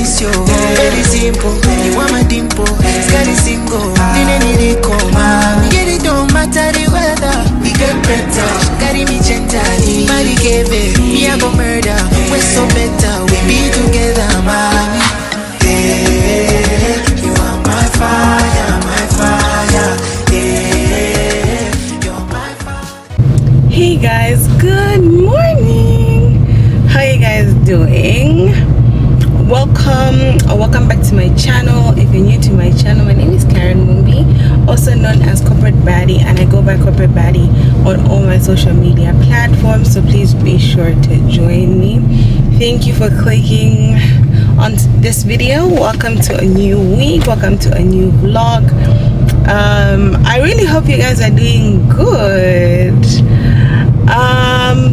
miss you. Very simple, you want my dimple. Scary single, didn't need it come. Get it don't matter the weather. We get better, carry me gently. Marry Kevin, me I go murder. We're so better, we be together, mommy. Yeah, you are my fire, my fire. Yeah, you're my fire. Hey guys, good morning. How are you guys doing? Welcome back to my channel. If you're new to my channel, my name is Mumbi, also known as Corporate Baddie, and I go by Corporate Baddie on all my social media platforms, so please be sure to join me. Thank you for clicking on this video. Welcome to a new week, welcome to a new vlog. I really hope you guys are doing good.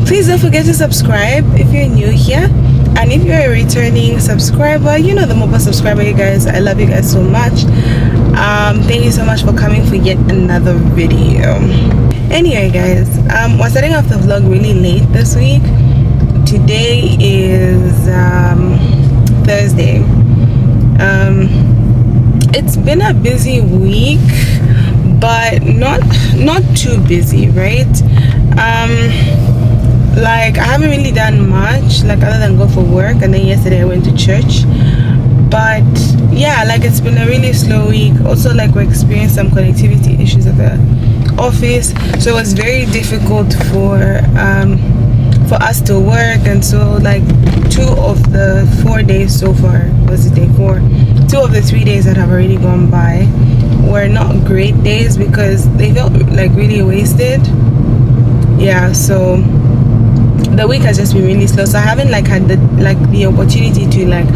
Please don't forget to subscribe if you're new here, and if you're a returning subscriber, you know the mobile subscriber, you guys, I love you guys so much. Thank you so much for coming for yet another video. Anyway guys, we're starting off the vlog really late this week. Today is Thursday. It's been a busy week, but not too busy, right? Like I haven't really done much, like other than go for work, and then yesterday I went to church. But yeah, like it's been a really slow week. Also, like we experienced some connectivity issues at the office, so it was very difficult for us to work. And so like 2 of the 4 days so far, was it day 4? 2 of the 3 days that have already gone by were not great days because they felt like really wasted. Yeah, so the week has just been really slow, so I haven't like had the opportunity to like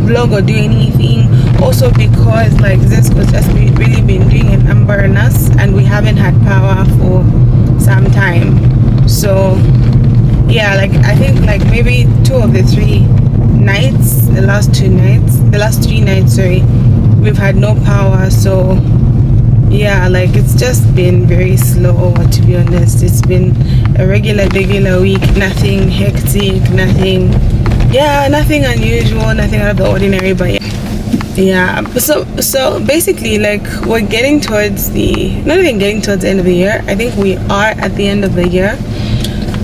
vlog or do anything. Also because like this was just really been doing an number on us, and we haven't had power for some time. So yeah, like I think like maybe 2 of the 3 nights, the last 3 nights, sorry, we've had no power. So yeah, like it's just been very slow, to be honest. It's been a regular week, nothing hectic, nothing unusual, nothing out of the ordinary. But yeah, so basically like we're getting towards not even getting towards the end of the year. I think we are at the end of the year.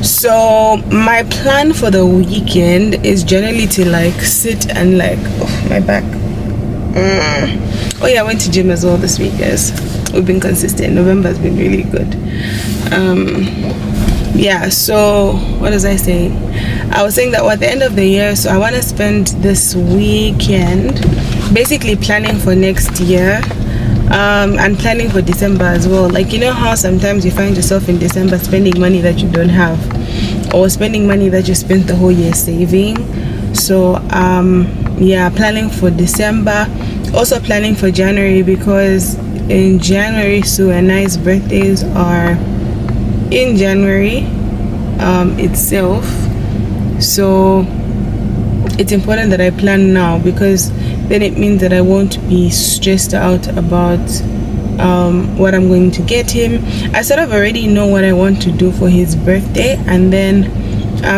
So my plan for the weekend is generally to like sit and like, oh my back. Oh yeah, I went to gym as well this week, guys. We've been consistent. November has been really good. Yeah, so what was I saying? I was saying that we're at the end of the year, so I want to spend this weekend basically planning for next year, and planning for December as well. Like, you know how sometimes you find yourself in December spending money that you don't have, or spending money that you spent the whole year saving. So yeah, planning for December, also planning for January, because in January Sue and I's birthdays are in January itself. So it's important that I plan now, because then it means that I won't be stressed out about what I'm going to get him. I sort of already know what I want to do for his birthday, and then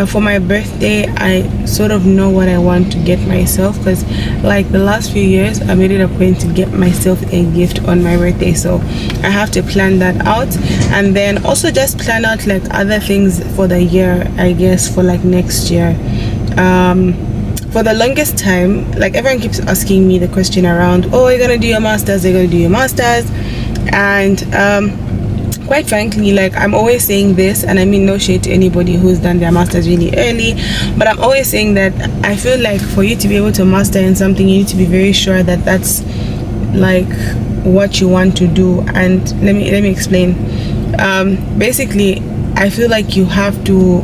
for my birthday I sort of know what I want to get myself, because like the last few years I made it a point to get myself a gift on my birthday. So I have to plan that out, and then also just plan out like other things for the year, I guess, for like next year. For the longest time, like everyone keeps asking me the question around, oh, you're gonna do your masters, and quite frankly, like I'm always saying this, and I mean no shade to anybody who's done their masters really early, but I'm always saying that I feel like for you to be able to master in something, you need to be very sure that that's like what you want to do. And let me explain. Basically I feel like you have to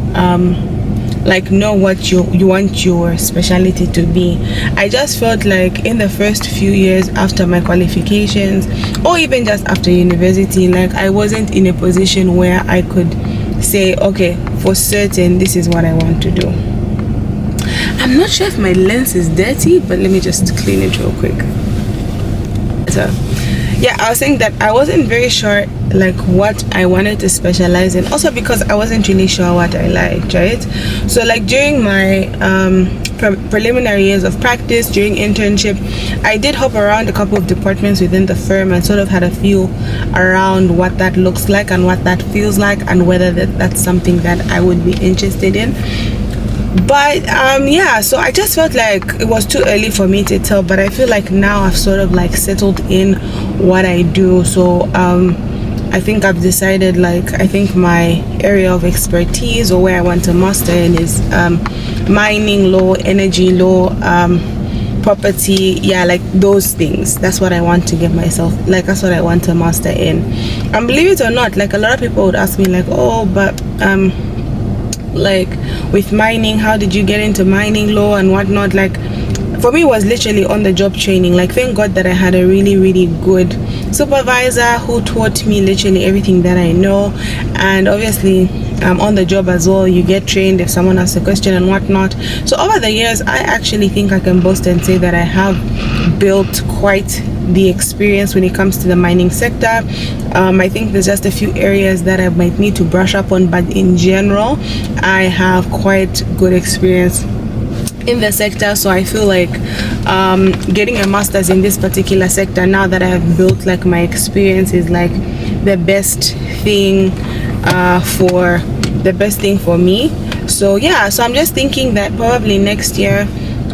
like know what you want your specialty to be. I just felt like in the first few years after my qualifications, or even just after university, like I wasn't in a position where I could say, okay, for certain this is what I want to do. I'm not sure if my lens is dirty, but let me just clean it real quick. So yeah, I was saying that I wasn't very sure like what I wanted to specialize in, also because I wasn't really sure what I liked, right? So like during my preliminary years of practice during internship, I did hop around a couple of departments within the firm and sort of had a feel around what that looks like and what that feels like, and whether that's something that I would be interested in. But yeah, so I just felt like it was too early for me to tell, but I feel like now I've sort of like settled in what I do. So I think I've decided, like, I think my area of expertise, or where I want to master in, is mining law, energy law, property, yeah, like those things. That's what I want to give myself, like that's what I want to master in. And believe it or not, like a lot of people would ask me like, oh, but like with mining, how did you get into mining law and whatnot? Like for me, it was literally on the job training. Like thank God that I had a really, really good supervisor who taught me literally everything that I know. And obviously on the job as well, you get trained if someone asks a question and whatnot. So over the years, I actually think I can boast and say that I have built quite the experience when it comes to the mining sector. I think there's just a few areas that I might need to brush up on, but in general I have quite good experience in the sector. So I feel like getting a master's in this particular sector, now that I have built like my experience, is like the best thing for me. So yeah, so I'm just thinking that probably next year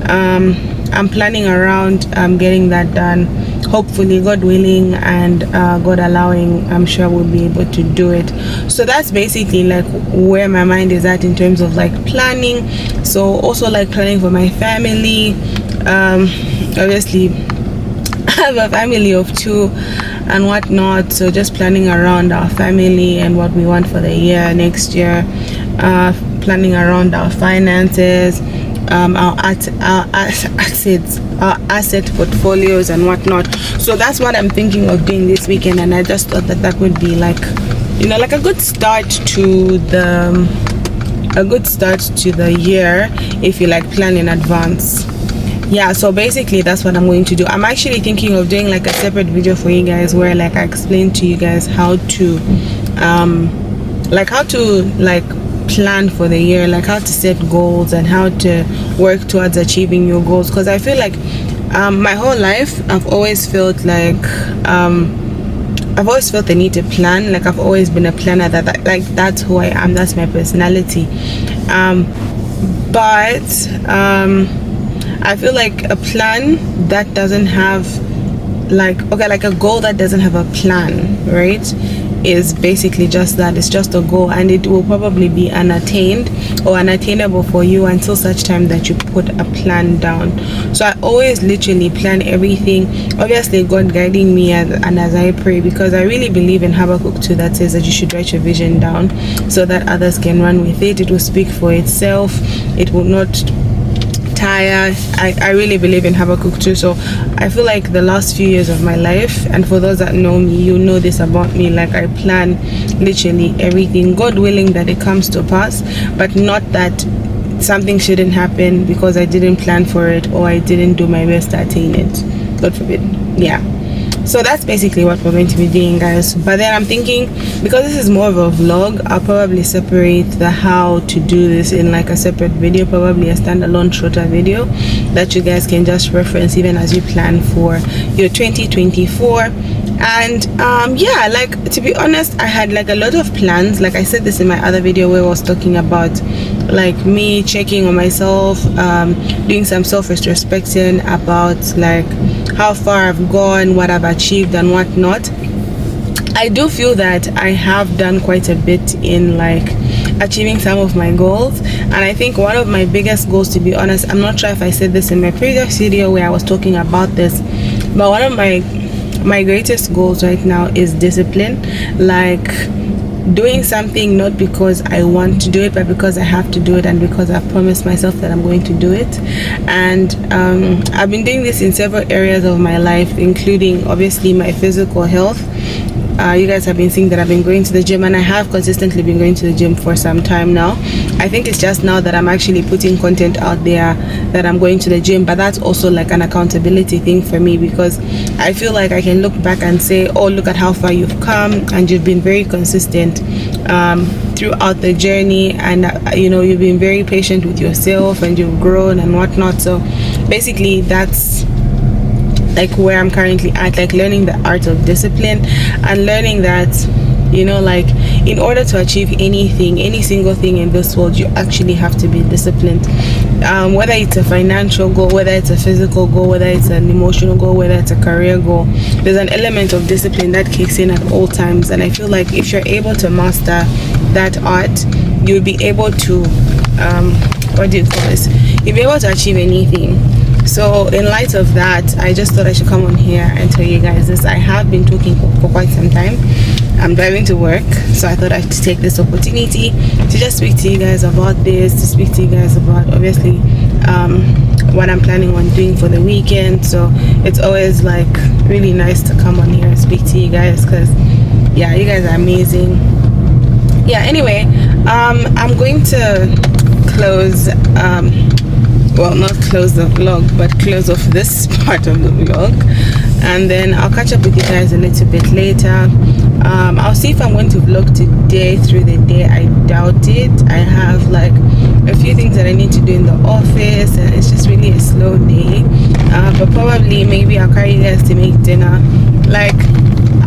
I'm planning around getting that done, hopefully, God willing, and God allowing. I'm sure we'll be able to do it. So that's basically like where my mind is at in terms of like planning. So also like planning for my family. Obviously I have a family of 2 and whatnot, so just planning around our family and what we want for the year next year, planning around our finances, our asset portfolios and whatnot. So that's what I'm thinking of doing this weekend, and I just thought that that would be like, you know, like a good start to the year if you like plan in advance. Yeah, so basically that's what I'm going to do. I'm actually thinking of doing like a separate video for you guys where like I explain to you guys how to plan for the year, like how to set goals and how to work towards achieving your goals. Because I feel like my whole life I've always felt like I've always felt the need to plan. Like I've always been a planner, that like that's who I am, that's my personality. But I feel like a plan that doesn't have like a goal that doesn't have a plan, right, is basically just that. It's just a goal, and it will probably be unattained or unattainable for you until such time that you put a plan down. So I always literally plan everything, obviously God guiding me and as I pray, because I really believe in Habakkuk 2 that says that you should write your vision down so that others can run with it. It will speak for itself. It will not tire. I really believe in Habakkuk 2. So I feel like the last few years of my life, and for those that know me, you know this about me, like I plan literally everything, God willing that it comes to pass, but not that something shouldn't happen because I didn't plan for it or I didn't do my best to attain it, God forbid. Yeah, so that's basically what we're going to be doing, guys. But then I'm thinking, because this is more of a vlog, I'll probably separate the how to do this in like a separate video, probably a standalone shorter video that you guys can just reference even as you plan for your 2024. And yeah, like to be honest, I had like a lot of plans. Like I said this in my other video where I was talking about like me checking on myself, doing some self-retrospection about like how far I've gone, what I've achieved and whatnot. I do feel that I have done quite a bit in like achieving some of my goals, and I think one of my biggest goals, to be honest, I'm not sure if I said this in my previous video where I was talking about this, but one of my greatest goals right now is discipline. Like doing something not because I want to do it, but because I have to do it and because I've promised myself that I'm going to do it. And I've been doing this in several areas of my life, including obviously my physical health. you guys have been seeing that I've been going to the gym, and I have consistently been going to the gym for some time now. I think it's just now that I'm actually putting content out there that I'm going to the gym, but that's also like an accountability thing for me, because I feel like I can look back and say, oh, look at how far you've come, and you've been very consistent throughout the journey, and you know, you've been very patient with yourself, and you've grown and whatnot. So basically that's like where I'm currently at, like learning the art of discipline, and learning that, you know, like in order to achieve anything, any single thing in this world, you actually have to be disciplined. Whether it's a financial goal, whether it's a physical goal, whether it's an emotional goal, whether it's a career goal, there's an element of discipline that kicks in at all times. And I feel like if you're able to master that art, you'll be able to what do you call this, you'll be able to achieve anything. So in light of that, I just thought I should come on here and tell you guys this. I have been talking for quite some time. I'm driving to work, so I thought I'd take this opportunity to just speak to you guys about this, to speak to you guys about obviously what I'm planning on doing for the weekend. So it's always like really nice to come on here and speak to you guys, because yeah, you guys are amazing. Yeah, anyway, I'm going to close well, not close the vlog, but close off this part of the vlog, and then I'll catch up with you guys a little bit later. I'll see if I'm going to vlog today through the day. I doubt it. I have like a few things that I need to do in the office, and it's just really a slow day, but probably maybe I'll carry you guys to make dinner. Like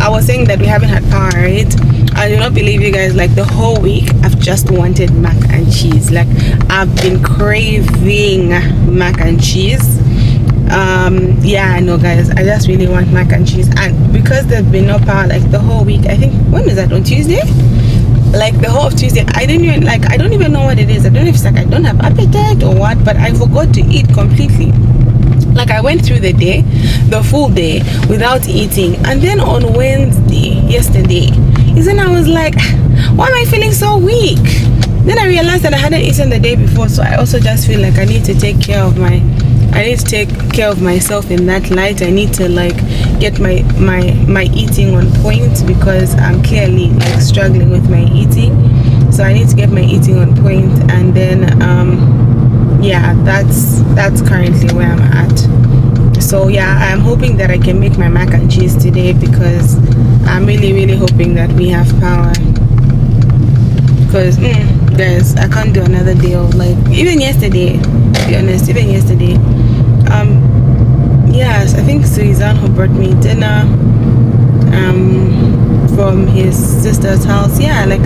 I was saying that we haven't had power, right? I do not believe you guys, like the whole week I've just wanted mac and cheese. Like I've been craving mac and cheese. Yeah, I know guys, I just really want mac and cheese, and because there's been no power like the whole week, I think, when is that, on Tuesday? Like the whole of Tuesday, I don't even know what it is. I don't know if it's like I don't have appetite or what, but I forgot to eat completely. Like I went through the day, the full day, without eating, and then on Wednesday, yesterday, is when I was like, why am I feeling so weak? Then I realized that I hadn't eaten the day before, so I also just feel like I need to take care of myself in that light. I need to like get my eating on point, because I'm clearly like struggling with my eating. So I need to get my eating on point, and then yeah, that's currently where I'm at. So yeah, I'm hoping that I can make my mac and cheese today, because I'm really hoping that we have power, because guys, I can't do another day of like, even yesterday, to be honest, yes, I think Suizan who brought me dinner from his sister's house. Yeah, like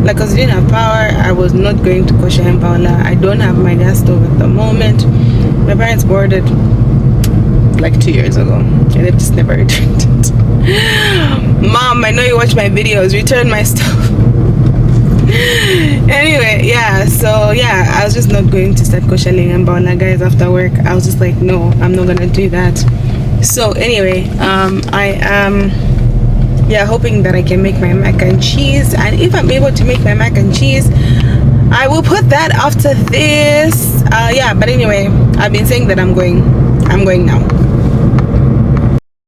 because I didn't have power, I was not going to kosher and paula. I don't have my gas stove at the moment. My parents bought it like 2 years ago, and they've just never returned it. Mom, I know you watch my videos, return my stuff. Anyway, yeah, so yeah, I was just not going to start kosherling and paula guys after work. I was just like, no, I'm not gonna do that. So anyway, I am hoping that I can make my mac and cheese, and if I'm able to make my mac and cheese, I will put that after this. Yeah, but anyway, I've been saying that I'm going now.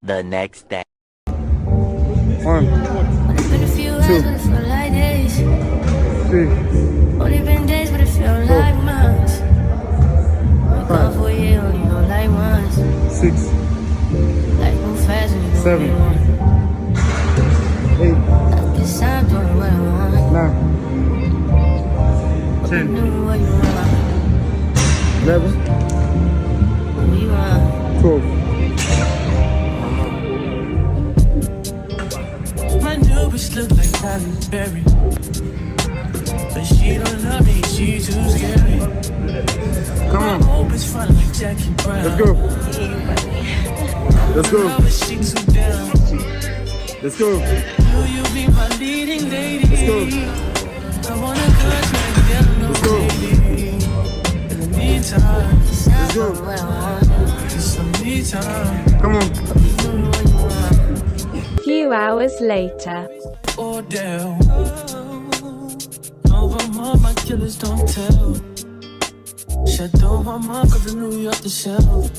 The next day. 1, 2, 3, Only been days, but it feel like months. I'm gone for a year, only know like once. 6, Like move fast when you 7, do what you want. 8, I guess I'm doing what I want. 9, 10, Doing what you want. 11, What you want. 12. My new bitch look like Halle Berry, but she don't love me, she too scary. Come on. My old bitch fun like Jackie Brown. Let's go. Let's go. But she too down. Let's go. Will you be my leading lady? Let's go. I wanna cut you and get no Let's go. baby. In the meantime, Let's go. What I want. just some me time. Come on. Doing what you want. Few hours later. Or down. Over my killers don't tell. Shadow my mark of the New York the shelf.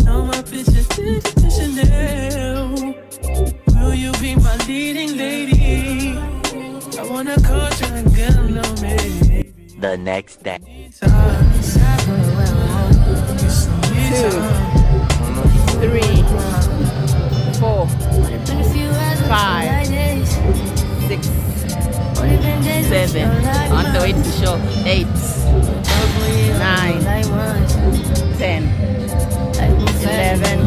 Now my bitches did it to Chanel. Will you be my leading lady? I wanna coach you and get along, baby. The next day. 2, 3, 4, 5, 6, 7. On the way to show. 8, 9, 10, 11,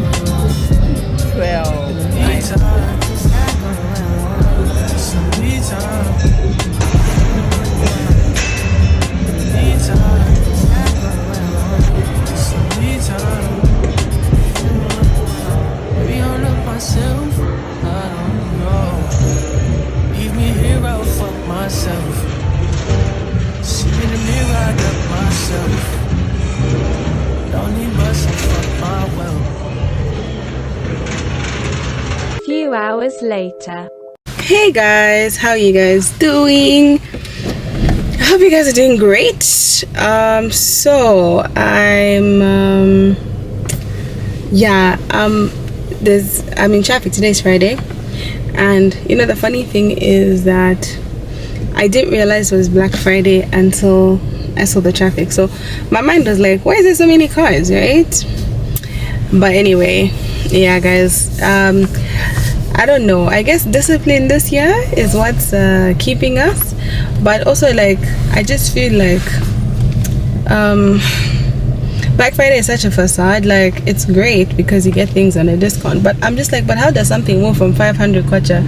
12. Myself, I don't know. Leave me here, I'll fuck myself. See me in the mirror, I got myself. Don't need myself, fuck my well. Few hours later. Hey guys, how you guys doing? I hope you guys are doing great. So I'm I'm in traffic. Today's Friday, and you know the funny thing is that I didn't realize it was Black Friday until I saw the traffic. So my mind was like, why is there so many cars, right? But anyway, yeah guys, I don't know, I guess discipline this year is what's keeping us. But also, like, I just feel like Black Friday is such a facade. Like, it's great because you get things on a discount, but I'm just like, but how does something move from 500 kwacha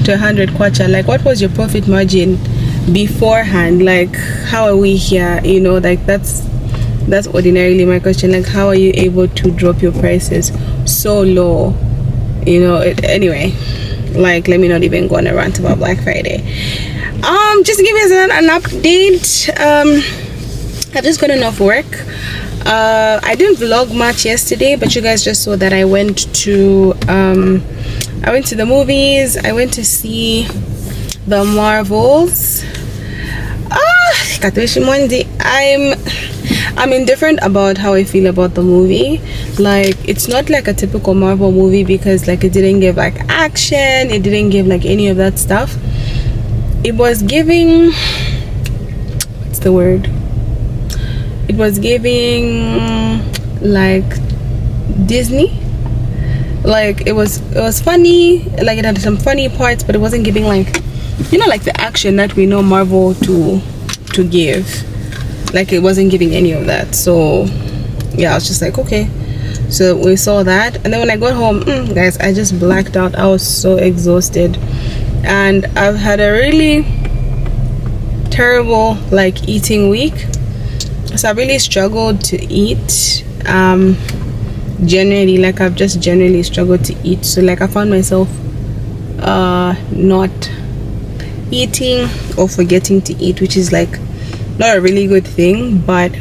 to 100 kwacha? Like, what was your profit margin beforehand? Like, how are we here? You know, like, that's ordinarily my question. Like, how are you able to drop your prices so low? You know, anyway, like, let me not even go on a rant about Black Friday. Just to give you an update, I've just gotten off work. I didn't vlog much yesterday, but you guys just saw that I went to the movies. I went to see the Marvels. I'm indifferent about how I feel about the movie. Like, it's not like a typical Marvel movie because, like, it didn't give like action, it didn't give like any of that stuff. It was giving, what's the word? It was giving like Disney. Like, it was funny, like it had some funny parts, but it wasn't giving, like, you know, like the action that we know Marvel to give. Like, it wasn't giving any of that. So yeah, I was just like, okay. So we saw that, and then when I got home, guys, I just blacked out. I was so exhausted, and I've had a really terrible like eating week. So I really struggled to eat. Generally, like, I've just generally struggled to eat. So like, I found myself not eating or forgetting to eat, which is like not a really good thing. But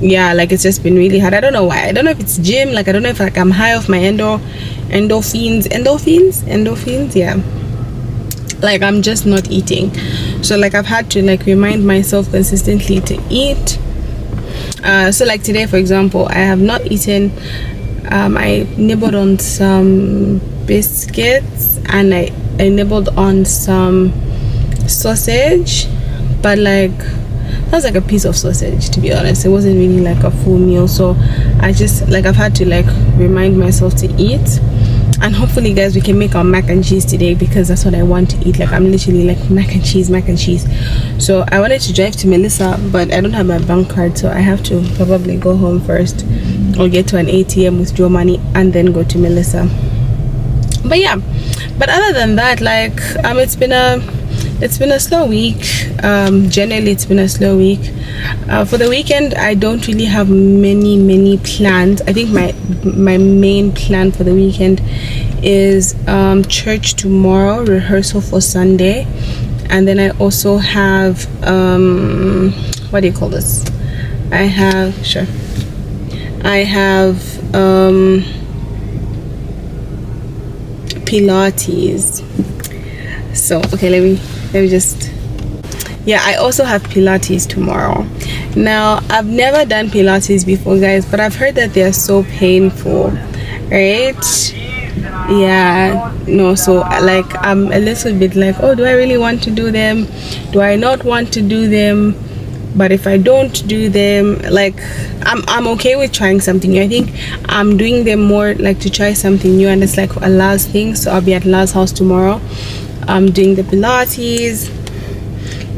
yeah, like, it's just been really hard. I don't know why. I don't know if it's gym. Like, I don't know if, like, I'm high off my endorphins. Yeah, like, I'm just not eating. So like, I've had to like remind myself consistently to eat. So like today, for example, I have not eaten. I nibbled on some biscuits, and I nibbled on some sausage, but like, that was like a piece of sausage, to be honest. It wasn't really like a full meal. So I just, like, I've had to like remind myself to eat. And hopefully, guys, we can make our mac and cheese today, because that's what I want to eat. Like, I'm literally like mac and cheese. So I wanted to drive to Melissa, but I don't have my bank card, so I have to probably go home first, or get to an ATM, withdraw money, and then go to Melissa. But yeah, but other than that, like, it's been a slow week. Generally, it's been a slow week. For the weekend, I don't really have many plans. I think my main plan for the weekend is church tomorrow, rehearsal for Sunday, and then I also have what do you call this? I have Pilates. So okay, let me just, yeah, I also have Pilates tomorrow. Now, I've never done Pilates before, guys, but I've heard that they are so painful, right? Yeah, no, so like I'm a little bit like, oh, do I really want to do them? Do I not want to do them? But if I don't do them, like I'm okay with trying something new. I think I'm doing them more like to try something new, and it's like a Laz thing. So I'll be at Laz's house tomorrow. I'm doing the Pilates,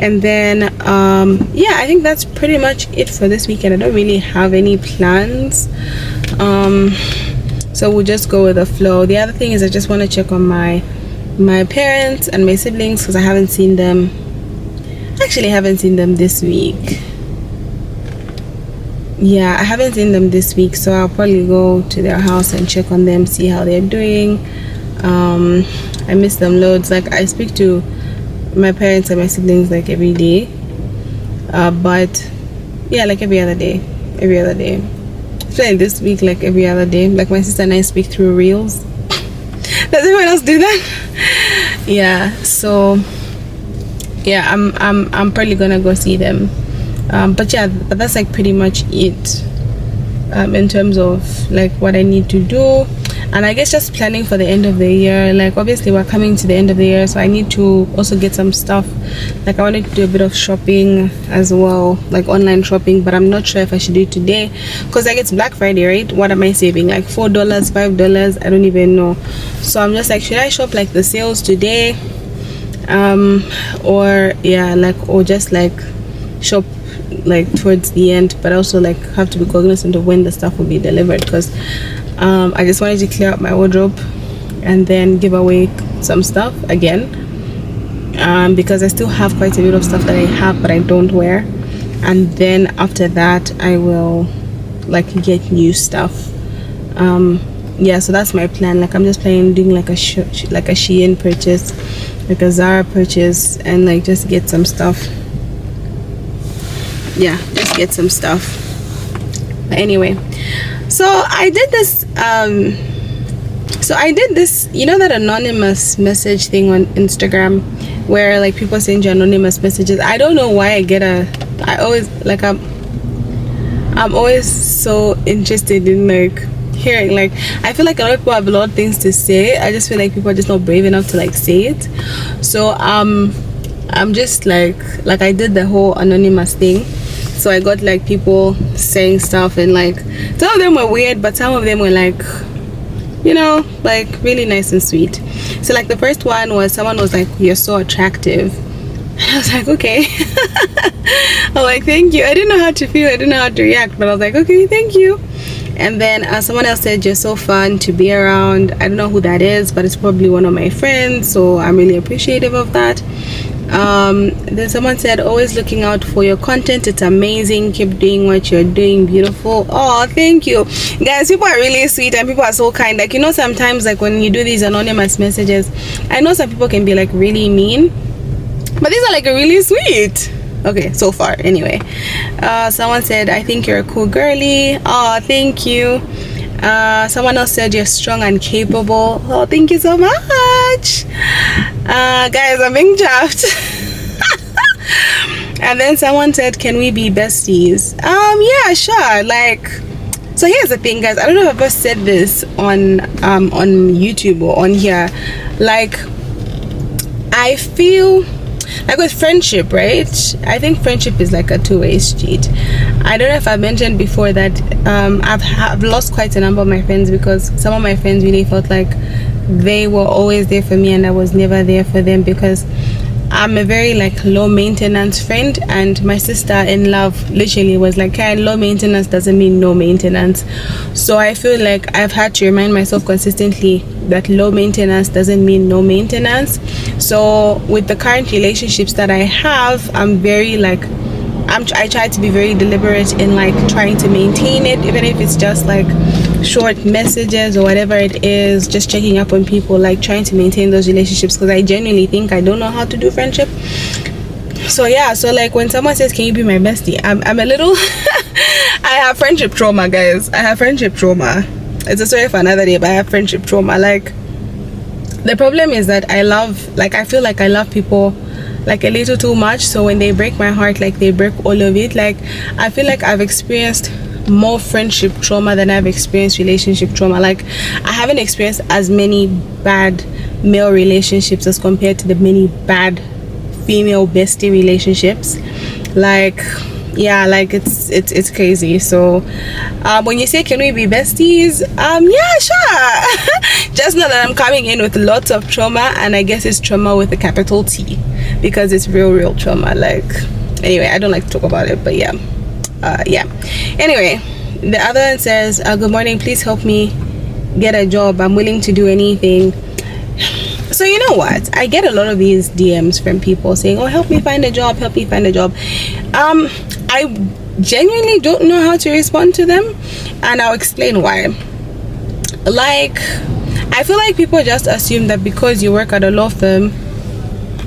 and then yeah, I think that's pretty much it for this weekend. I don't really have any plans, so we'll just go with the flow. The other thing is I just want to check on my parents and my siblings, because I haven't seen them. Actually, I haven't seen them this week. Yeah, I haven't seen them this week, so I'll probably go to their house and check on them, see how they're doing. I miss them loads. Like, I speak to my parents and my siblings like every day, but yeah, like every other day. Especially this week, like every other day. Like, my sister and I speak through reels. Does everyone else do that? Yeah, so yeah, I'm probably gonna go see them, but yeah, but that's like pretty much it in terms of like what I need to do. And I guess just planning for the end of the year. Like, obviously we're coming to the end of the year, so I need to also get some stuff. Like, I wanted to do a bit of shopping as well, like online shopping, but I'm not sure if I should do it today, because like it's Black Friday, right? What am I saving, like $4, $5? I don't even know. So I'm just like, should I shop like the sales today, or yeah, like, or just like shop like towards the end, but also like have to be cognizant of when the stuff will be delivered, because I just wanted to clear up my wardrobe and then give away some stuff again, because I still have quite a bit of stuff that I have but I don't wear, and then after that I will like get new stuff. Yeah, so that's my plan. Like, I'm just planning doing like a Shein purchase, like a Zara purchase, and like just get some stuff. Yeah, just get some stuff. But anyway, so I did this you know that anonymous message thing on Instagram, where like people send you anonymous messages. I don't know why I'm always so interested in like hearing, like, I feel like a lot of people have a lot of things to say. I just feel like people are just not brave enough to like say it. So I'm just like I did the whole anonymous thing, so I got like people saying stuff, and like some of them were weird, but some of them were like, you know, like really nice and sweet. So like the first one was, someone was like, "You're so attractive." And I was like, okay. I'm like, thank you. I didn't know how to feel, I didn't know how to react, but I was like, okay, thank you. And then someone else said, "You're so fun to be around." I don't know who that is, but it's probably one of my friends, so I'm really appreciative of that. Then someone said, "Always looking out for your content, it's amazing, keep doing what you're doing, beautiful." Oh, thank you guys. People are really sweet and people are so kind. Like, you know, sometimes like when you do these anonymous messages, I know some people can be like really mean, but these are like really sweet. Okay, so far anyway. Someone said, "I think you're a cool girly." Oh, thank you. Someone else said, "You're strong and capable." Oh, thank you so much. Guys, I'm being chuffed. And then someone said, "Can we be besties?" Yeah, sure. Like, so here's the thing, guys. I don't know if I've ever said this on YouTube or on here. Like, I feel like with friendship, right? I think friendship is like a two-way street. I don't know if I mentioned before that I've lost quite a number of my friends, because some of my friends really felt like they were always there for me and I was never there for them, because I'm a very like low maintenance friend, and my sister-in-love literally was like, "Karen, low maintenance doesn't mean no maintenance." So I feel like I've had to remind myself consistently that low maintenance doesn't mean no maintenance. So with the current relationships that I have, I'm very like, I try to be very deliberate in like trying to maintain it, even if it's just like short messages or whatever it is, just checking up on people, like trying to maintain those relationships, because I genuinely think I don't know how to do friendship. So yeah, so like when someone says, "Can you be my bestie?" I'm a little I have friendship trauma, guys. I have friendship trauma. It's a story for another day, but I have friendship trauma. Like, the problem is that I feel like I love people like a little too much, so when they break my heart, like they break all of it. Like, I feel like I've experienced more friendship trauma than I've experienced relationship trauma. Like, I haven't experienced as many bad male relationships as compared to the many bad female bestie relationships. Like, yeah, like it's crazy. So when you say can we be besties, yeah, sure. Just know that I'm coming in with lots of trauma, and I guess it's trauma with a capital T, because it's real trauma. Like, anyway, I don't like to talk about it, but yeah. Anyway, the other one says, good morning, please help me get a job. I'm willing to do anything. So you know what, I get a lot of these DMs from people saying, oh, help me find a job, I genuinely don't know how to respond to them, and I'll explain why. Like, I feel like people just assume that because you work at a law firm,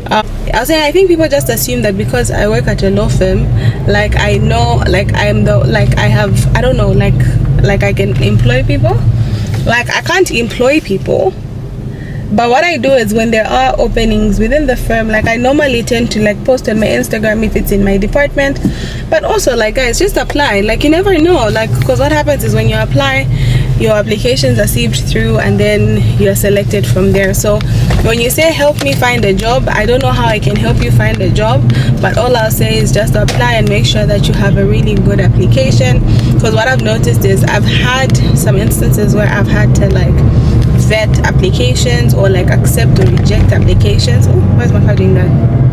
I think people just assume that because I work at a law firm, like I know, like I'm the, like I have, I don't know, like I can employ people. Like, I can't employ people, but what I do is when there are openings within the firm, like I normally tend to like post on my Instagram if it's in my department, but also like, guys, just apply. Like, you never know, like, because what happens is when you apply, your applications are sieved through and then you're selected from there. So when you say help me find a job, I don't know how I can help you find a job, but all I'll say is just apply and make sure that you have a really good application. Because what I've noticed is I've had some instances where I've had to like vet applications or like accept or reject applications. Oh, why is my car doing that?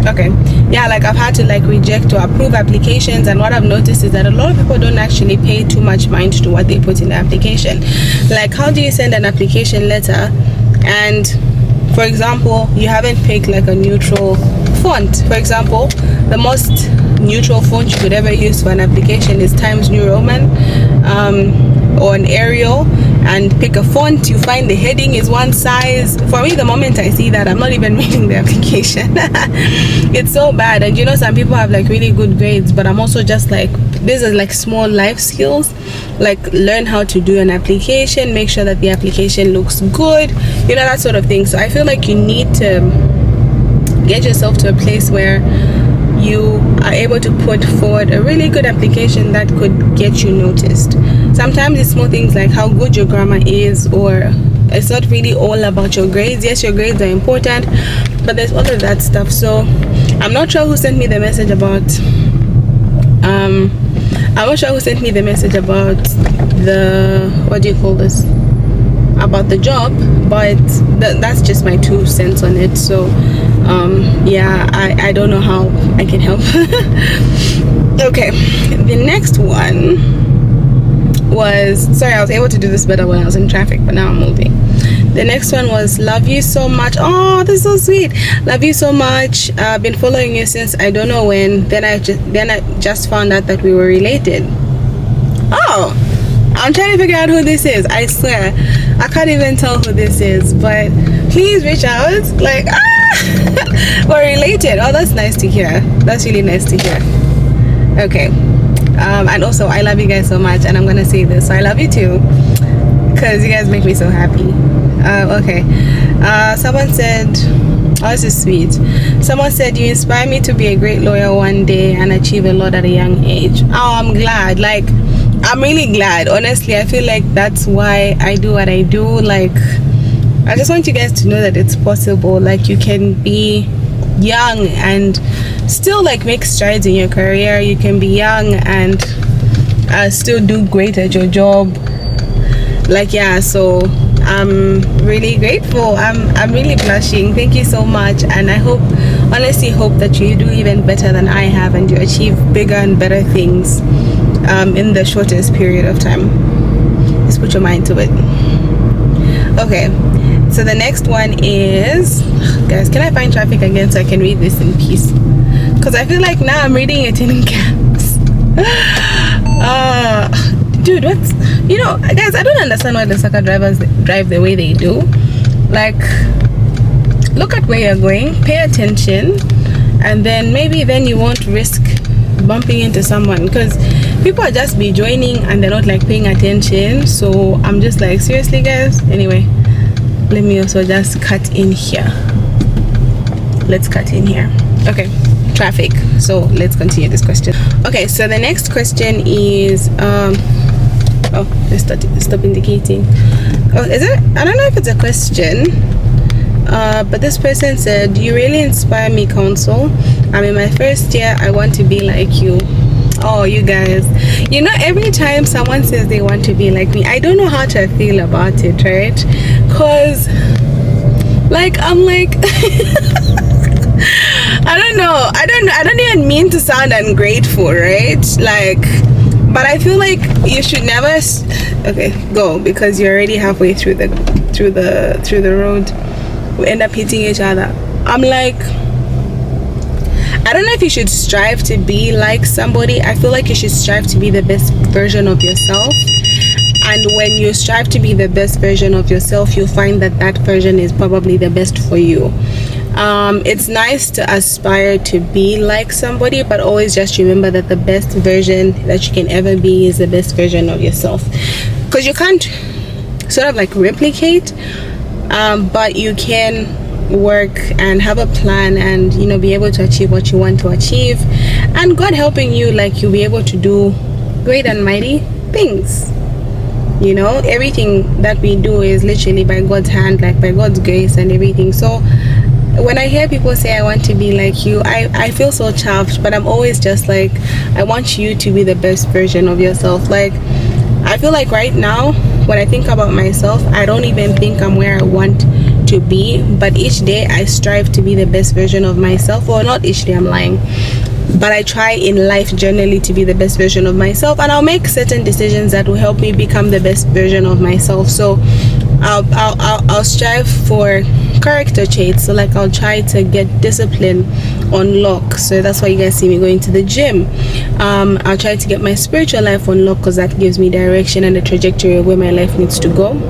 Okay, yeah, like I've had to like reject or approve applications, and what I've noticed is that a lot of people don't actually pay too much mind to what they put in the application. Like, how do you send an application letter and, for example, you haven't picked like a neutral font? For example, the most neutral font you could ever use for an application is Times New Roman or an Arial, and pick a font. You find the heading is one size. For me, the moment I see that, I'm not even reading the application. It's so bad. And you know, some people have like really good grades, but I'm also just like, these are like small life skills, like learn how to do an application, make sure that the application looks good, you know, that sort of thing. So I feel like you need to get yourself to a place where you are able to put forward a really good application that could get you noticed. Sometimes it's small things like how good your grammar is, or it's not really all about your grades. Yes, your grades are important, but there's all of that stuff. So I'm not sure who sent me the message about the, what do you call this, about the job, but that's just my 2 cents on it. So yeah, I don't know how I can help. Okay, the next one was, sorry, I was able to do this better when I was in traffic, but now I'm moving. The next one was, love you so much. Oh, this is so sweet. Love you so much. I've been following you since I don't know when. Then I just found out that we were related. Oh, I'm trying to figure out who this is. I swear I can't even tell who this is, but please reach out. Like, we're related. Oh, that's nice to hear. That's really nice to hear. Okay, and also I love you guys so much, and I'm gonna say this, so I love you too, because you guys make me so happy. Okay, someone said, oh, this is sweet. Someone said, you inspire me to be a great lawyer one day and achieve a lot at a young age. Oh, I'm glad. Like, I'm really glad. Honestly, I feel like that's why I do what I do. Like, I just want you guys to know that it's possible. Like, you can be young and still like make strides in your career. You can be young and still do great at your job. Like, yeah, so I'm really grateful. I'm really blushing. Thank you so much, and I honestly hope that you do even better than I have, and you achieve bigger and better things in the shortest period of time. Just put your mind to it. Okay, so the next one is, guys, can I find traffic again so I can read this in peace? Because I feel like now I'm reading it in caps. Dude, what's, you know, guys, I don't understand why the Lusaka drivers drive the way they do. Like, look at where you're going, pay attention, and then maybe then you won't risk bumping into someone, because people are just be joining and they're not like paying attention. So I'm just like, seriously guys. Anyway, let me also just cut in here. Let's cut in here. Okay, traffic. So let's continue this question. Okay, so the next question is oh, let's stop indicating. Oh, is it? I don't know if it's a question. But this person said, you really inspire me, counsel. I'm in my first year. I want to be like you. Oh, you guys, you know, every time someone says they want to be like me, I don't know how to feel about it, right? Because like I'm like I don't even mean to sound ungrateful, right? Like, but I feel like you should never okay, go, because you're already halfway through the road. We end up hitting each other. I'm like, I don't know if you should strive to be like somebody. I feel like you should strive to be the best version of yourself. And when you strive to be the best version of yourself, you'll find that that version is probably the best for you. It's nice to aspire to be like somebody, but always just remember that the best version that you can ever be is the best version of yourself. Because you can't sort of like replicate, but you can work and have a plan and, you know, be able to achieve what you want to achieve, and God helping you, like, you'll be able to do great and mighty things. You know, everything that we do is literally by God's hand, like by God's grace and everything. So when I hear people say I want to be like you, I feel so chuffed, but I'm always just like, I want you to be the best version of yourself. Like, I feel like right now when I think about myself, I don't even think I'm where I want to be, but each day I strive to be the best version of myself. Or not each day, I'm lying, but I try in life generally to be the best version of myself, and I'll make certain decisions that will help me become the best version of myself. So I'll strive for character traits. So like, I'll try to get discipline on lock. So that's why you guys see me going to the gym. I'll try to get my spiritual life on lock, because that gives me direction and the trajectory of where my life needs to go.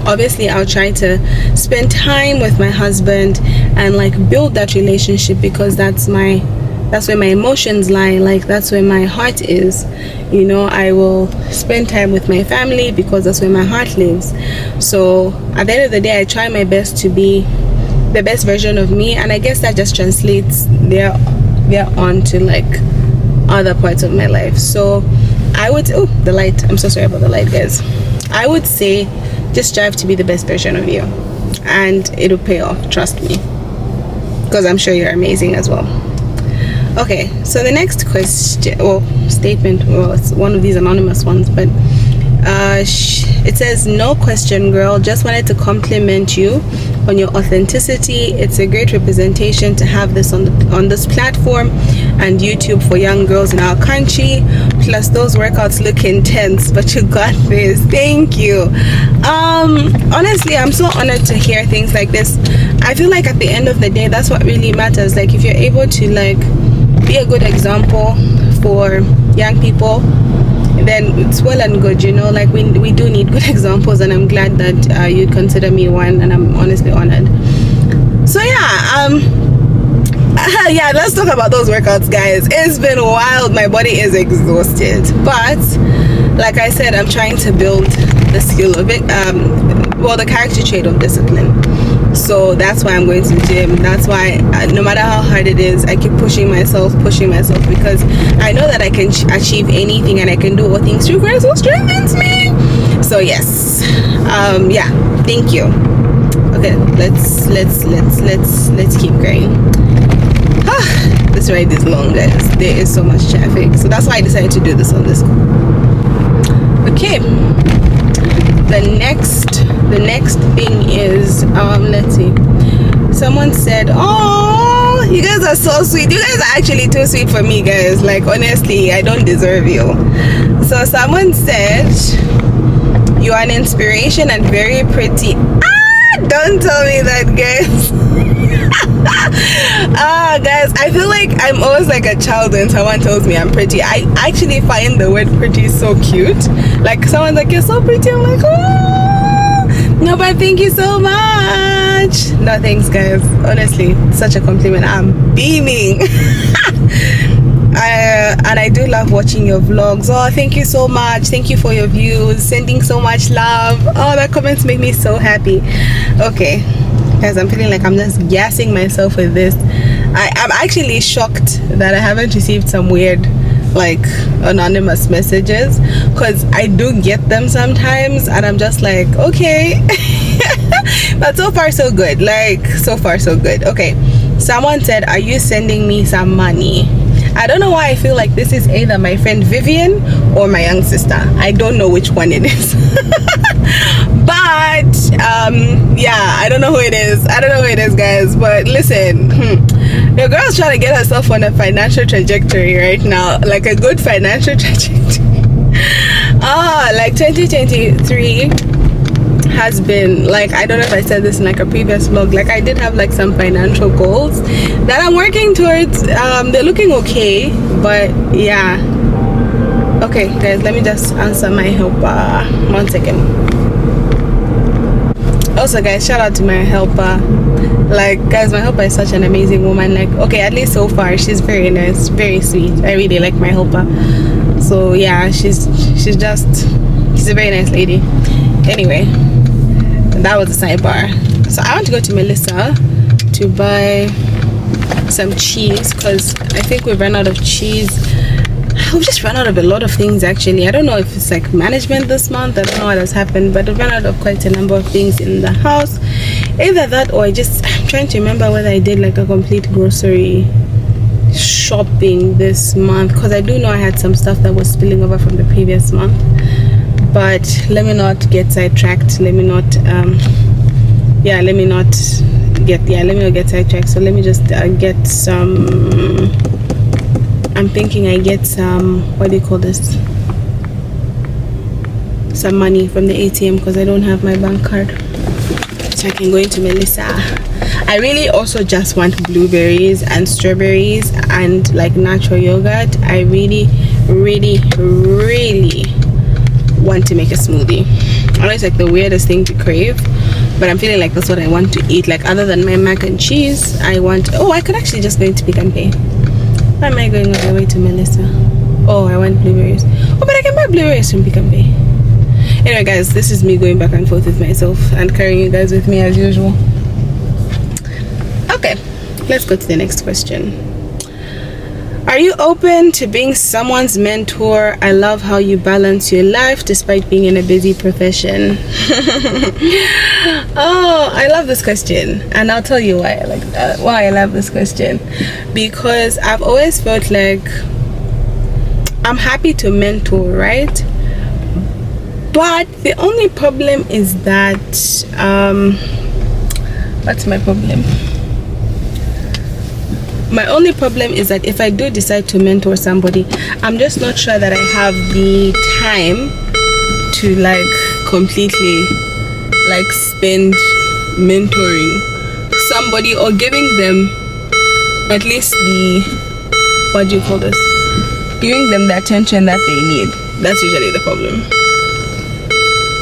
Obviously I'll try to spend time with my husband and like build that relationship, because that's where my emotions lie, like that's where my heart is. You know, I will spend time with my family because that's where my heart lives. So at the end of the day, I try my best to be the best version of me, and I guess that just translates there on to like other parts of my life. So I would, oh, the light, I'm so sorry about the light, guys. I would say just strive to be the best version of you, and it'll pay off, trust me, because I'm sure you're amazing as well. Okay, so the next question, or statement, well, it's one of these anonymous ones, but it says, no question, girl, just wanted to compliment you on your authenticity. It's a great representation to have this on this platform and YouTube for young girls in our country. Plus those workouts look intense, but you got this. Thank you. Honestly, I'm so honored to hear things like this. I feel like at the end of the day, that's what really matters. Like, if you're able to like be a good example for young people, then it's well and good, you know. Like, we do need good examples, and I'm glad that you consider me one, and I'm honestly honored. So yeah, yeah, let's talk about those workouts, guys. It's been wild. My body is exhausted, but like I said, I'm trying to build the skill of it, well, the character trait of discipline. So that's why I'm going to the gym. That's why no matter how hard it is, I keep pushing myself, because I know that I can achieve anything, and I can do all things through Christ who strengthens me. So yes, yeah, thank you. Okay, let's keep going. This ride is long, guys. There is so much traffic, so that's why I decided to do this on this call. Okay, the next thing is let's see, someone said, oh, you guys are so sweet. You guys are actually too sweet for me, guys. Like, honestly, I don't deserve you. So someone said, you are an inspiration and very pretty. Don't tell me that, guys. Guys, I feel like I'm always like a child when someone tells me I'm pretty. I actually find the word pretty so cute. Like, someone's like, you're so pretty, I'm like, oh, no, but thank you so much. No, thanks, guys. Honestly, such a compliment. I'm beaming. And I do love watching your vlogs. Oh, thank you so much. Thank you for your views, sending so much love. Oh, the comments make me so happy. Okay, guys, I'm feeling like I'm just gassing myself with this. I'm actually shocked that I haven't received some weird like anonymous messages, because I do get them sometimes and I'm just like, okay. But so far so good, like so far so good. Okay, someone said, are you sending me some money? I don't know why I feel like this is either my friend Vivian or my young sister. I don't know which one it is. But yeah, I don't know who it is. I don't know who it is, guys. But listen, your girl's trying to get herself on a financial trajectory right now, like a good financial trajectory. Like 2023 has been like, I don't know if I said this in like a previous vlog, like I did have like some financial goals that I'm working towards. They're looking okay, but yeah. Okay guys, let me just answer my helper. 1 second. Also guys, shout out to my helper. Like guys, my helper is such an amazing woman. Like, okay, at least so far she's very nice, very sweet. I really like my helper. So yeah, she's a very nice lady. Anyway, that was a sidebar. So I want to go to Melissa to buy some cheese, because I think we've run out of cheese. We've just run out of a lot of things actually. I don't know if it's like management this month, I don't know what has happened, but we've run out of quite a number of things in the house. Either that or I'm trying to remember whether I did like a complete grocery shopping this month, because I do know I had some stuff that was spilling over from the previous month. But let me not get sidetracked. Let me not get sidetracked. So let me just get some. I'm thinking I get some, what do you call this? Some money from the ATM, because I don't have my bank card. So I can go into Melissa. I really also just want blueberries and strawberries and like natural yogurt. I really want to make a smoothie. I know it's like the weirdest thing to crave, but I'm feeling like that's what I want to eat. Like other than my mac and cheese, I could actually just go into Pick and Pay. Why am I going all the way to Melissa? Oh, I want blueberries. Oh, but I can buy blueberries from Pick and Pay. Anyway guys, this is me going back and forth with myself and carrying you guys with me as usual. Okay, let's go to the next question. Are you open to being someone's mentor? I love how you balance your life despite being in a busy profession. Oh, I love this question, and I'll tell you why I like that. Why I love this question, because I've always felt like I'm happy to mentor, right? But the only problem is that what's my problem? My only problem is that if I do decide to mentor somebody, I'm just not sure that I have the time to like completely like spend mentoring somebody or giving them at least the, what do you call this? Giving them the attention that they need. That's usually the problem.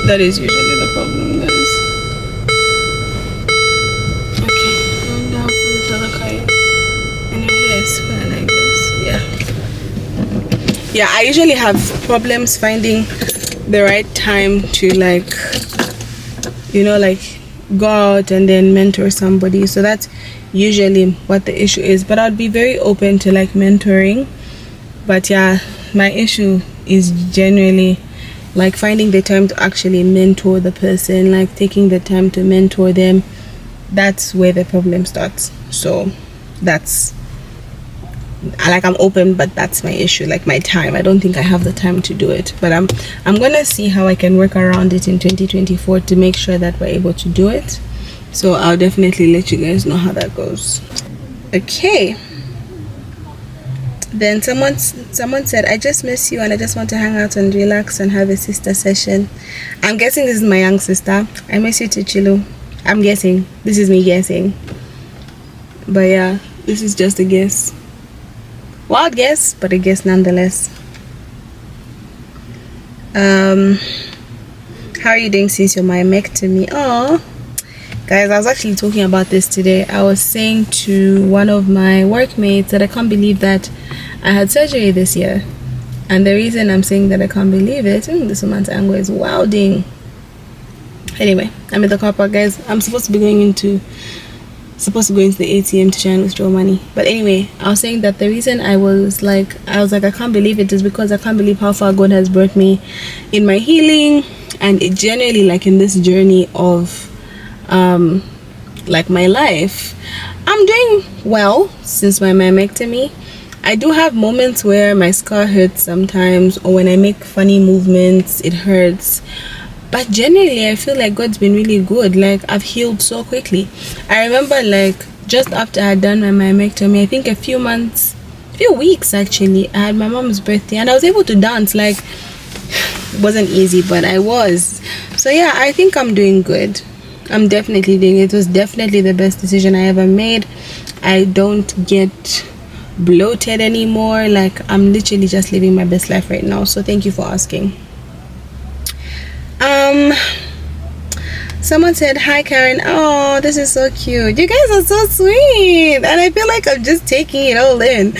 That is usually the problem, guys. Okay, going down for the other car. Yeah, I usually have problems finding the right time to like, you know, like go out and then mentor somebody. So that's usually what the issue is, but I'd be very open to like mentoring. But yeah, my issue is generally like finding the time to actually mentor the person, like taking the time to mentor them. That's where the problem starts. So that's like, I'm open, but that's my issue, like my time. I don't think I have the time to do it, but I'm gonna see how I can work around it in 2024 to make sure that we're able to do it. So I'll definitely let you guys know how that goes. Okay, then someone said, I just miss you and I just want to hang out and relax and have a sister session. I'm guessing this is my young sister. I miss you too, Chilu. I'm guessing, this is me guessing, but yeah, this is just a guess. Wild guess, but a guess nonetheless. How are you doing since your myomectomy? Oh, guys, I was actually talking about this today. I was saying to one of my workmates that I can't believe that I had surgery this year, and the reason I'm saying that I can't believe it, this woman's angle is wilding. Anyway, I'm in the car park, guys. I'm supposed to be going into supposed to go into the ATM to try and withdraw money. But anyway, I was saying that the reason I was like I can't believe it is because I can't believe how far God has brought me in my healing, and it generally like in this journey of like my life. I'm doing well since my mammectomy. I do have moments where my scar hurts sometimes, or when I make funny movements it hurts, but generally I feel like God's been really good. Like I've healed so quickly. I remember like just after I had done my mammectomy, I think a few weeks actually, I had my mom's birthday and I was able to dance. Like it wasn't easy, but I was. So yeah, I think I'm doing good. I'm definitely doing it. It was definitely the best decision I ever made. I don't get bloated anymore. Like I'm literally just living my best life right now. So thank you for asking. Someone said, hi Karen. Oh, this is so cute. You guys are so sweet, and I feel like I'm just taking it all in.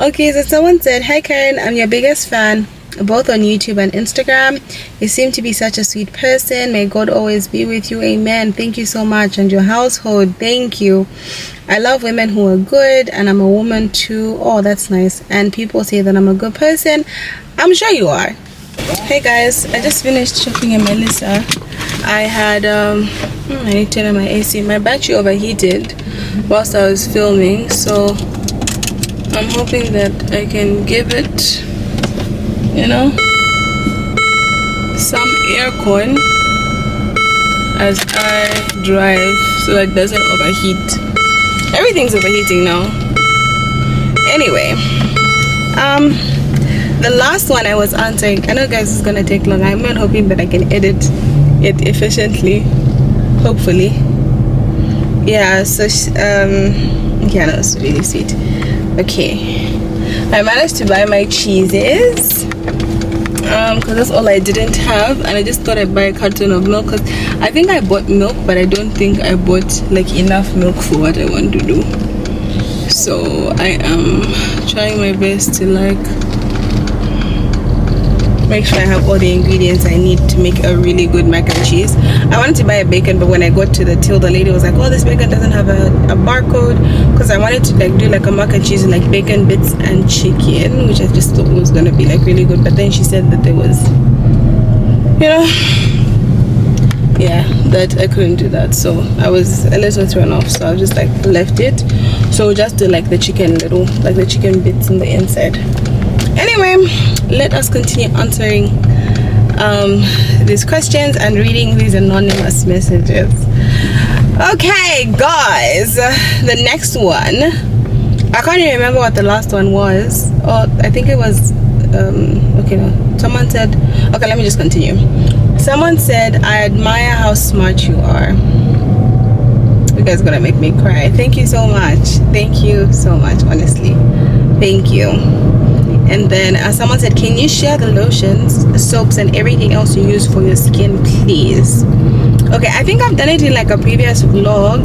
Okay, so someone said, hi Karen, I'm your biggest fan, both on YouTube and Instagram. You seem to be such a sweet person. May God always be with you. Amen. Thank you so much. And your household, thank you. I love women who are good, and I'm a woman too. Oh, that's nice. And people say that I'm a good person. I'm sure you are. Hey guys, I just finished shopping in Melissa. I had I need to turn on my AC. My battery overheated whilst I was filming, so I'm hoping that I can give it, you know, some aircon as I drive so it doesn't overheat. Everything's overheating now. Anyway, the last one I was answering, I know guys it's gonna take long. I'm not hoping that I can edit it efficiently, hopefully. Yeah, so yeah, that was really sweet. Okay, I managed to buy my cheeses because that's all I didn't have, and I just thought I'd buy a carton of milk because I think I bought milk, but I don't think I bought like enough milk for what I want to do. So I am trying my best to like make sure I have all the ingredients I need to make a really good mac and cheese. I wanted to buy a bacon, but when I got to the till, the lady was like, oh, this bacon doesn't have a barcode, because I wanted to like do like a mac and cheese with like bacon bits and chicken, which I just thought was gonna be like really good. But then she said that there was, you know, yeah, that I couldn't do that, so I was a little thrown off, so I just like left it. So just do like the chicken little, like the chicken bits on the inside. Anyway, let us continue answering these questions and reading these anonymous messages. Okay guys, the next one, I can't even remember what the last one was. Oh, I think it was okay, no, someone said, okay, let me just continue. Someone said, I admire how smart you are. You guys are gonna make me cry. Thank you so much. Thank you so much, honestly. Thank you. And then someone said, can you share the lotions, soaps, and everything else you use for your skin, please? Okay, I think I've done it in like a previous vlog.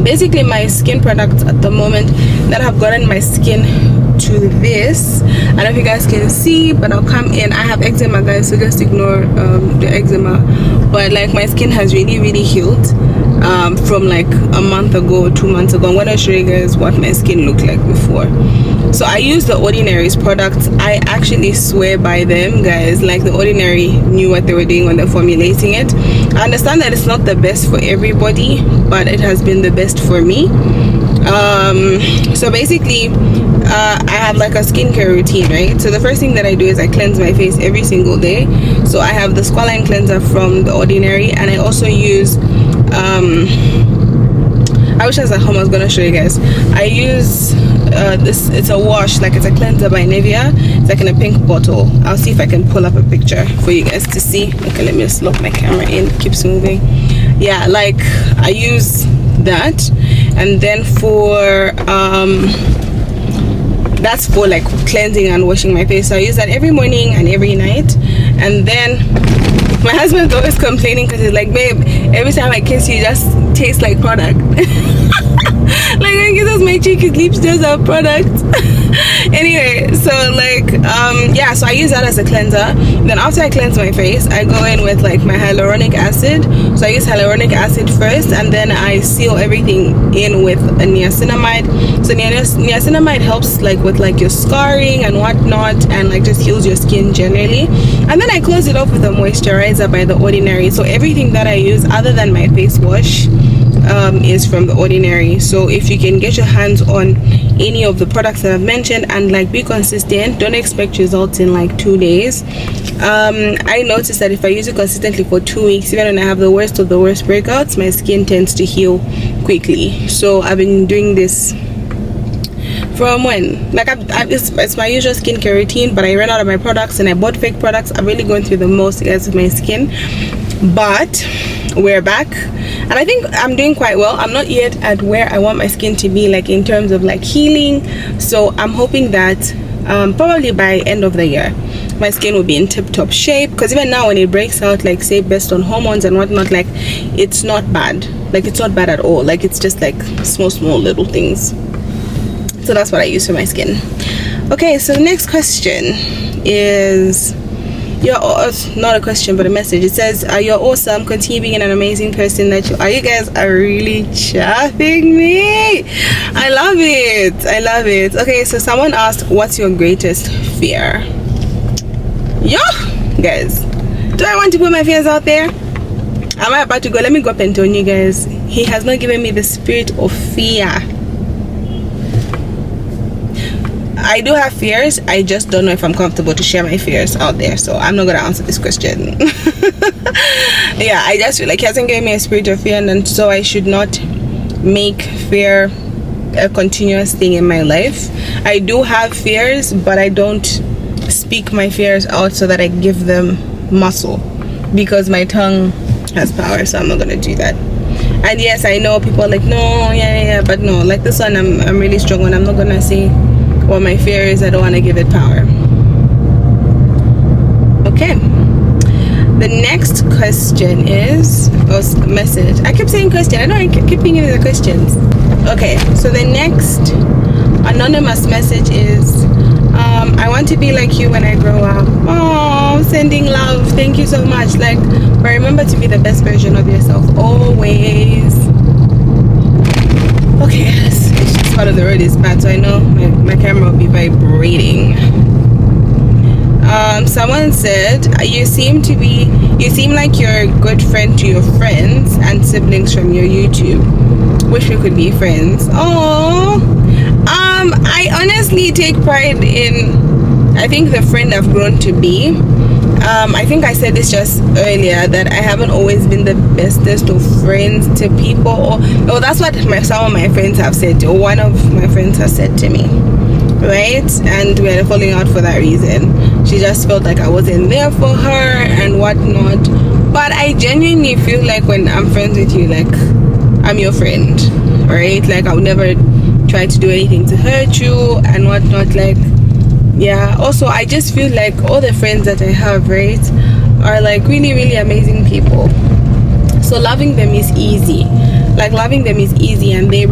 Basically my skin products at the moment that have gotten my skin to this, I don't know if you guys can see, but I'll come in. I have eczema, guys, so just ignore the eczema, but like my skin has really healed from like a month ago, 2 months ago. I'm gonna show you guys what my skin looked like before. So I use the Ordinary's products. I actually swear by them, guys. Like the Ordinary knew what they were doing when they're formulating it. I understand that it's not the best for everybody, but it has been the best for me. So basically I have like a skincare routine, right? So the first thing that I do is I cleanse my face every single day. So I have the Squalane cleanser from the Ordinary, and I also use I wish I was at home, I was gonna show you guys. I use this, it's a wash, like it's a cleanser by Nivea. It's like in a pink bottle. I'll see if I can pull up a picture for you guys to see. Okay, let me just lock my camera in, it keeps moving. Yeah, like I use that, and then for that's for like cleansing and washing my face. So I use that every morning and every night. And then my husband's always complaining because he's like, babe, every time I kiss you, you just taste like product. Like when he kisses my cheek, his lips just have product. Anyway, so like yeah, so I use that as a cleanser. Then after I cleanse my face, I go in with like my hyaluronic acid. So I use hyaluronic acid first, and then I seal everything in with a niacinamide. So niacinamide helps like with like your scarring and whatnot, and like just heals your skin generally. And then I close it off with a moisturizer by The Ordinary. So everything that I use other than my face wash is from The Ordinary. So if you can get your hands on any of the products that I've mentioned and like be consistent, don't expect results in like 2 days. I noticed that if I use it consistently for 2 weeks, even when I have the worst of the worst breakouts, my skin tends to heal quickly. So I've been doing this from when, like it's my usual skincare routine, but I ran out of my products and I bought fake products. I'm really going through the most, guys, with my skin, but we're back and I think I'm doing quite well. I'm not yet at where I want my skin to be, like in terms of like healing. So I'm hoping that probably by end of the year my skin will be in tip-top shape, because even now when it breaks out, like say based on hormones and whatnot, like it's not bad. Like it's not bad at all. Like it's just like small little things. So that's what I use for my skin. Okay, so the next question is, not a question but a message. It says, you're awesome, continue being an amazing person that you are. You guys are really chaffing me. I love it. Okay, so someone asked, what's your greatest fear? Guys, do I want to put my fears out there? Am I about to go? Let me go up and tell you guys, he has not given me the spirit of fear. I do have fears. I just don't know if I'm comfortable to share my fears out there, so I'm not gonna answer this question. Yeah, I just feel like he hasn't given me a spirit of fear, and so I should not make fear a continuous thing in my life. I do have fears, but I don't speak my fears out so that I give them muscle, because my tongue has power, so I'm not gonna do that. And yes, I know people are like, no, yeah, but no, like this one, I'm really strong and I'm not gonna say what my fear is. I don't want to give it power. Okay, the next question is message. I keep saying question. I know I keep thinking of the questions. Okay, so the next anonymous message is, I want to be like you when I grow up. Oh, sending love. Thank you so much. Like, but remember to be the best version of yourself always. Okay, it's just part of the road is bad, so I know my camera will be vibrating. Someone said, you seem like you're a good friend to your friends and siblings from your YouTube. Wish we could be friends. Oh, I honestly take pride in, I think, the friend I've grown to be. I think I said this just earlier, that I haven't always been the bestest of friends to people, or that's what some of my friends have said, or one of my friends has said to me, right? And we're falling out for that reason. She just felt like I wasn't there for her and whatnot. But I genuinely feel like when I'm friends with you, like I'm your friend, right? Like I would never try to do anything to hurt you and whatnot. Like, yeah, also I just feel like all the friends that I have, right, are like really amazing people. So loving them is easy. Like loving them is easy, and they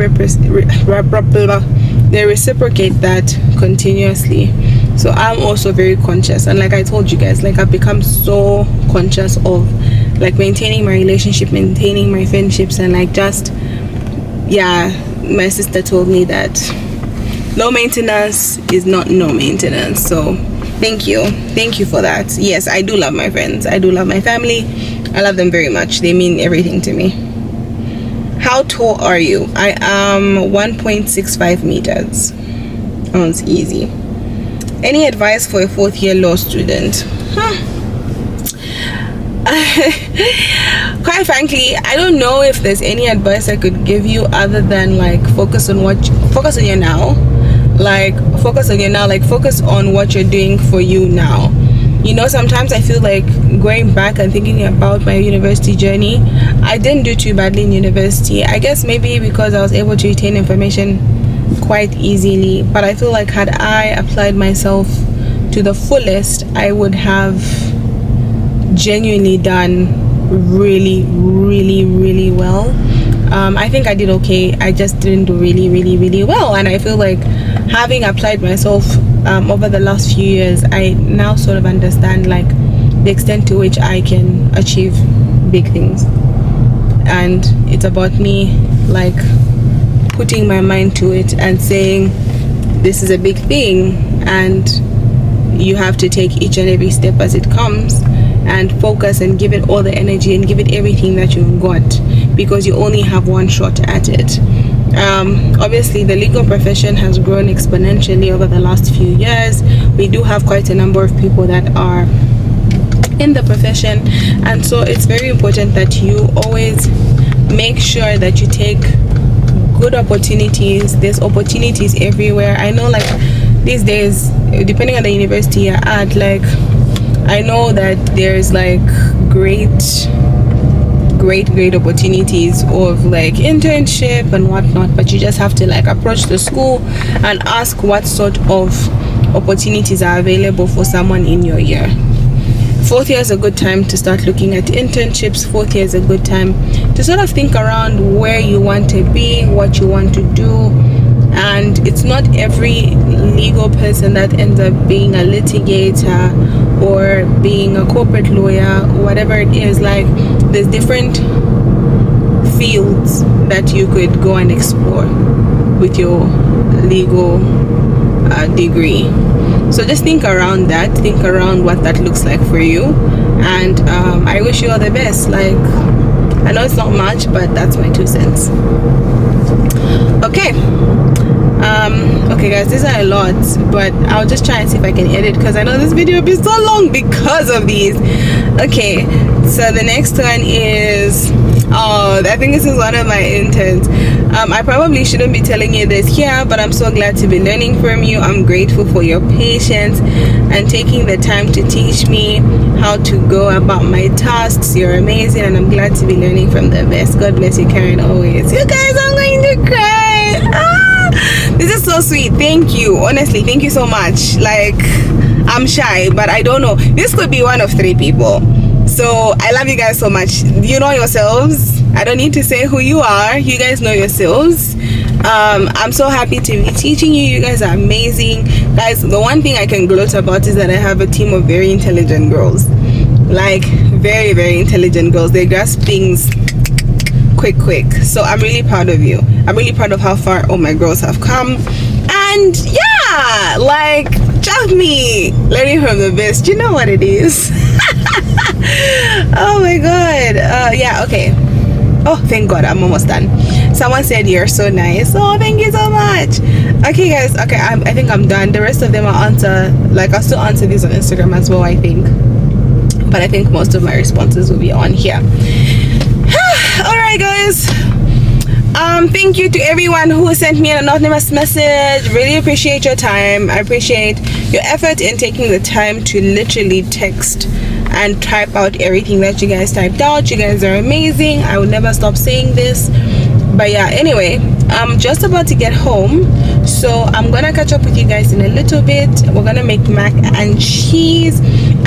reciprocate that continuously. So I'm also very conscious, and like I told you guys, like I've become so conscious of like maintaining my relationship, maintaining my friendships, and like just, yeah, my sister told me that low maintenance is not no maintenance. So thank you for that. Yes, I do love my friends, I do love my family, I love them very much. They mean everything to me. How tall are you? I am 1.65 meters. Oh, it's easy. Any advice for a fourth year law student? Quite frankly, I don't know if there's any advice I could give you other than like focus on your now. Like focus on what you're doing for you now. You know, sometimes I feel like going back and thinking about my university journey, I didn't do too badly in university. I guess maybe because I was able to retain information quite easily, but I feel like had I applied myself to the fullest, I would have genuinely done really well. I think I did okay. I just didn't do really well, and I feel like having applied myself over the last few years, I now sort of understand like the extent to which I can achieve big things. And it's about me like putting my mind to it and saying, this is a big thing, and you have to take each and every step as it comes and focus and give it all the energy and give it everything that you've got, because you only have one shot at it. Obviously the legal profession has grown exponentially over the last few years. We do have quite a number of people that are in the profession, and so it's very important that you always make sure that you take good opportunities. There's opportunities everywhere. I know like these days, depending on the university you're at, like I know that there's like great opportunities of like internship and whatnot, but you just have to like approach the school and ask what sort of opportunities are available for someone in your year. Fourth year is a good time to start looking at internships. Fourth year is a good time to sort of think around where you want to be, what you want to do. And it's not every legal person that ends up being a litigator or being a corporate lawyer or whatever it is. Like there's different fields that you could go and explore with your legal degree. So just think around that, think around what that looks like for you, and I wish you all the best. Like I know it's not much, but that's my 2 cents. Okay guys, these are a lot, but I'll just try and see if I can edit, because I know this video will be so long because of these. Okay, so the next one is, oh, I think this is one of my interns. I probably shouldn't be telling you this here, but I'm so glad to be learning from you. I'm grateful for your patience and taking the time to teach me how to go about my tasks. You're amazing, and I'm glad to be learning from the best. God bless you, Karen, always. You guys, I'm going to cry. This is so sweet. Thank you. Honestly, thank you so much. Like, I'm shy, but I don't know. This could be one of 3 people. So I love you guys so much. You know yourselves. I don't need to say who you are. You guys know yourselves. I'm so happy to be teaching you. You guys are amazing. Guys, the one thing I can gloat about is that I have a team of very intelligent girls. Like, very, very intelligent girls. They grasp things quick. So I'm really proud of you. I'm really proud of how far all my girls have come. And yeah, like, just me learning from the best. You know what it is. Oh my god. Yeah, okay. Oh, thank god, I'm almost done. Someone said you're so nice. Oh, thank you so much. Okay guys, okay, I think I'm done. The rest of them I'll answer, like I'll still answer these on Instagram as well, I think, but I think most of my responses will be on here. All right guys, thank you to everyone who sent me an anonymous message. Really appreciate your time. I appreciate your effort in taking the time to literally text and type out everything that you guys typed out. You guys are amazing. I will never stop saying this. But yeah, anyway, I'm just about to get home, so I'm gonna catch up with you guys in a little bit. We're gonna make mac and cheese,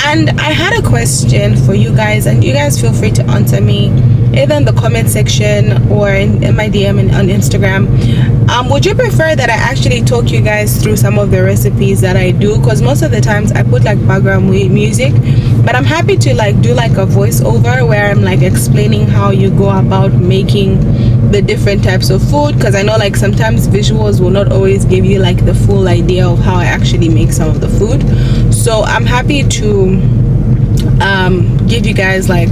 and I had a question for you guys, and you guys feel free to answer me either in the comment section or in my DM on Instagram. Would you prefer that I actually talk you guys through some of the recipes that I do? Because most of the times I put like background music, but I'm happy to like do like a voiceover where I'm like explaining how you go about making the different types of food, because I know like sometimes visuals will not always give you like the full idea of how I actually make some of the food. So I'm happy to give you guys like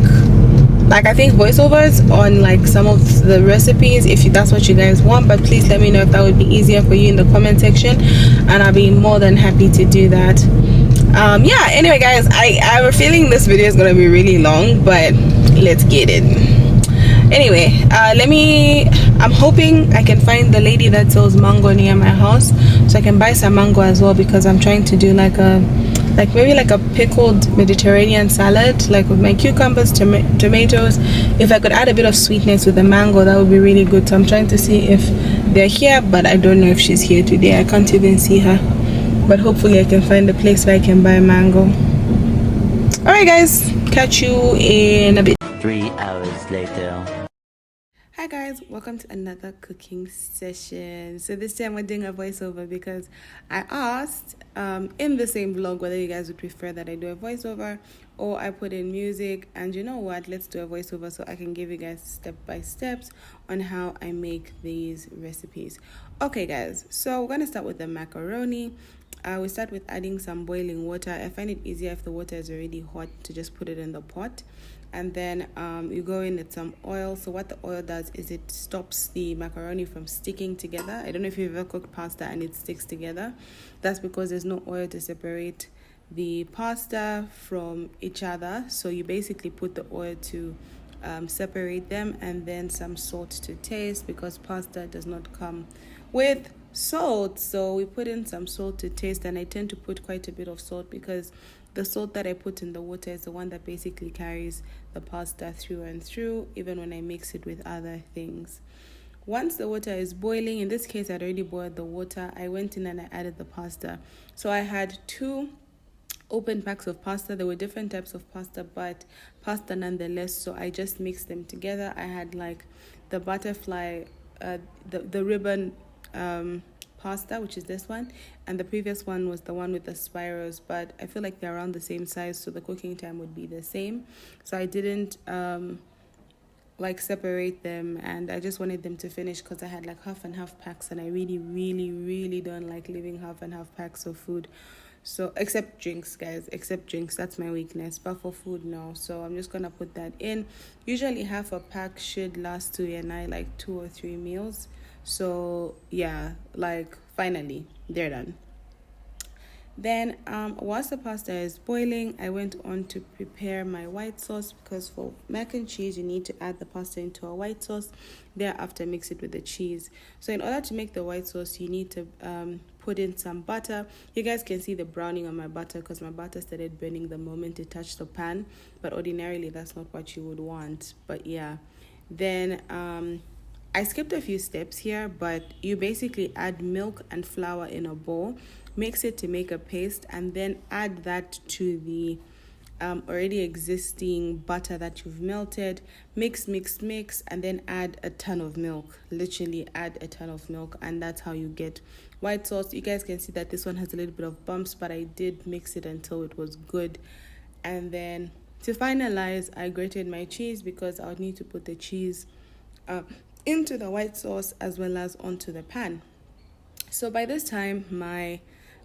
I think voiceovers on like some of the recipes if that's what you guys want. But please let me know if that would be easier for you in the comment section, and I'll be more than happy to do that. Yeah, anyway guys, I have a feeling this video is gonna be really long, but let's get it. Anyway, I'm hoping I can find the lady that sells mango near my house, so I can buy some mango as well, because I'm trying to do maybe like a pickled Mediterranean salad, like with my cucumbers, tomatoes. If I could add a bit of sweetness with the mango, that would be really good. So I'm trying to see if they're here, but I don't know if she's here today. I can't even see her, but hopefully I can find a place where I can buy mango. All right guys, catch you in a bit. 3 hours later. Hi guys, welcome to another cooking session. So this time we're doing a voiceover because I asked in the same vlog whether you guys would prefer that I do a voiceover or I put in music, and you know what, let's do a voiceover so I can give you guys step by steps on how I make these recipes. Okay guys, so we're gonna start with the macaroni. We start with adding some boiling water. I find it easier if the water is already hot to just put it in the pot. And then you go in with some oil. So what the oil does is it stops the macaroni from sticking together. I don't know if you've ever cooked pasta and it sticks together. That's because there's no oil to separate the pasta from each other. So you basically put the oil to separate them, and then some salt to taste because pasta does not come with salt. So we put in some salt to taste, and I tend to put quite a bit of salt because the salt that I put in the water is the one that basically carries the pasta through and through, even when I mix it with other things. Once the water is boiling, in this case I'd already boiled the water, I went in and I added the pasta. So I had 2 open packs of pasta. There were different types of pasta, but pasta nonetheless. So I just mixed them together. I had like the butterfly, the ribbon pasta, which is this one, and the previous one was the one with the spirals, but I feel like they're around the same size, so the cooking time would be the same. So I didn't like separate them, and I just wanted them to finish because I had like half and half packs, and I really don't like leaving half and half packs of food. So except drinks, guys, except drinks, that's my weakness, but for food no. So I'm just gonna put that in. Usually half a pack should last to and I like 2 or 3 meals. So yeah, like finally they're done. Then whilst the pasta is boiling, I went on to prepare my white sauce, because for mac and cheese you need to add the pasta into a white sauce, thereafter mix it with the cheese. So in order to make the white sauce, you need to put in some butter. You guys can see the browning on my butter because my butter started burning the moment it touched the pan, but ordinarily that's not what you would want. But yeah, then I skipped a few steps here, but you basically add milk and flour in a bowl, mix it to make a paste, and then add that to the already existing butter that you've melted. Mix, and then add a ton of milk. Literally add a ton of milk, and that's how you get white sauce. You guys can see that this one has a little bit of bumps, but I did mix it until it was good. And then to finalize, I grated my cheese because I would need to put the cheese into the white sauce as well as onto the pan. So by this time my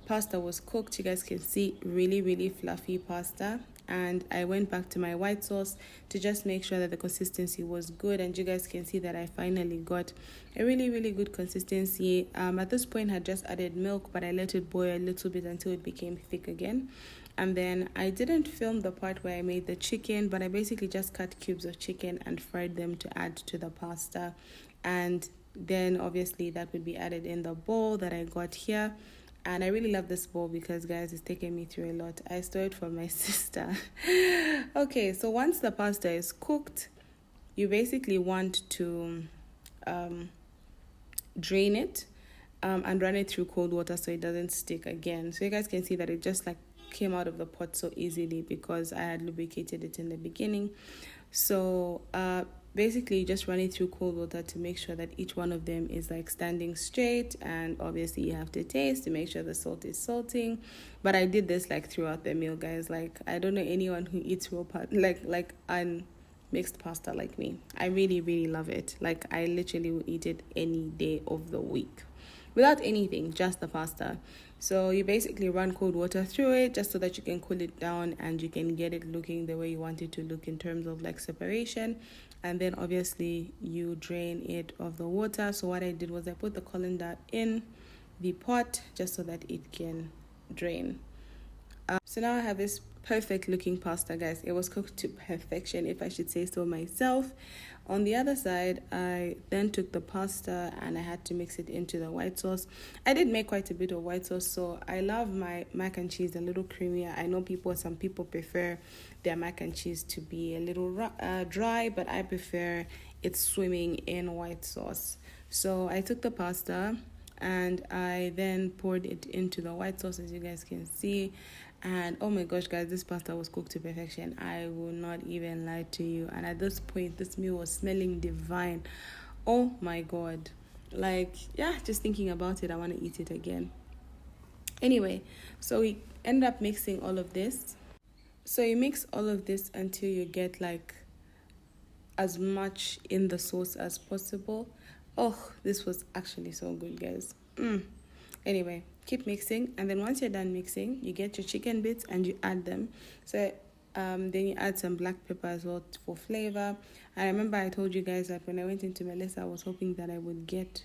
pasta was cooked. You guys can see really fluffy pasta, and I went back to my white sauce to just make sure that the consistency was good, and you guys can see that I finally got a really good consistency. At this point I had just added milk, but I let it boil a little bit until it became thick again. And then I didn't film the part where I made the chicken, but I basically just cut cubes of chicken and fried them to add to the pasta, and then obviously that would be added in the bowl that I got here. And I really love this bowl because, guys, it's taken me through a lot. I stole it from my sister. Okay, so once the pasta is cooked, you basically want to drain it and run it through cold water so it doesn't stick again. So you guys can see that it just like came out of the pot so easily because I had lubricated it in the beginning. So basically you just run it through cold water to make sure that each one of them is like standing straight, and obviously you have to taste to make sure the salt is salting. But I did this like throughout the meal, guys. Like I don't know anyone who eats raw like unmixed pasta like me. I really love it. Like I literally will eat it any day of the week without anything, just the pasta. So you basically run cold water through it just so that you can cool it down and you can get it looking the way you want it to look in terms of like separation. And then obviously you drain it of the water. So what I did was I put the colander in the pot just so that it can drain. So now I have this perfect looking pasta, guys. It was cooked to perfection, if I should say so myself. On the other side, I then took the pasta and I had to mix it into the white sauce. I did make quite a bit of white sauce, so I love my mac and cheese a little creamier. I know some people prefer their mac and cheese to be a little dry, but I prefer it swimming in white sauce. So I took the pasta and I then poured it into the white sauce, as you guys can see. And oh my gosh, guys, this pasta was cooked to perfection. I will not even lie to you. And at this point, this meal was smelling divine. Oh my god. Like, yeah, just thinking about it, I want to eat it again. Anyway, so we end up mixing all of this. So you mix all of this until you get like as much in the sauce as possible. Oh, this was actually so good, guys. Anyway, keep mixing, and then once you're done mixing, you get your chicken bits and you add them. So then you add some black pepper as well for flavor. I remember I told you guys that when I went into Melissa, I was hoping that I would get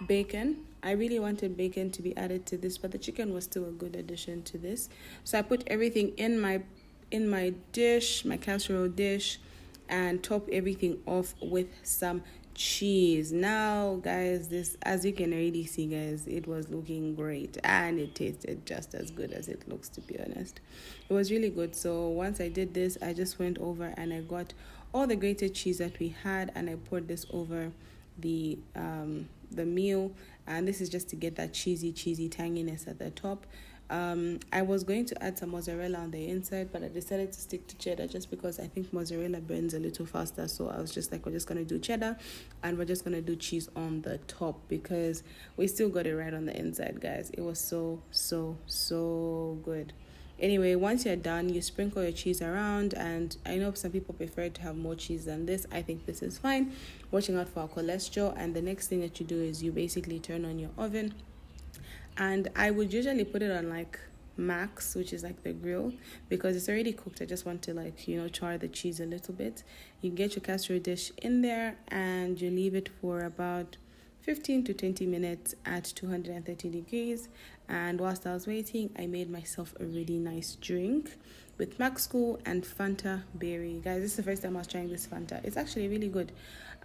bacon. I really wanted bacon to be added to this, but the chicken was still a good addition to this. So I put everything in my dish, my casserole dish, and top everything off with some cheese. Now guys, this, as you can already see guys, it was looking great and it tasted just as good as it looks, to be honest. It was really good. So once I did this, I just went over and I got all the grated cheese that we had and I poured this over the meal, and this is just to get that cheesy tanginess at the top. I was going to add some mozzarella on the inside, but I decided to stick to cheddar just because I think mozzarella burns a little faster. So I was just like, we're just going to do cheddar and we're just going to do cheese on the top because we still got it right on the inside, guys. It was so good. Anyway, once you're done, you sprinkle your cheese around, and I know some people prefer to have more cheese than this. I think this is fine. Watching out for our cholesterol. And the next thing that you do is you basically turn on your oven, and I would usually put it on like max, which is like the grill, because it's already cooked. I just want to like, you know, char the cheese a little bit. You get your casserole dish in there and you leave it for about 15 to 20 minutes at 230 degrees. And whilst I was waiting, I made myself a really nice drink with Max Cool and Fanta Berry. Guys, this is the first time I was trying this Fanta. It's actually really good.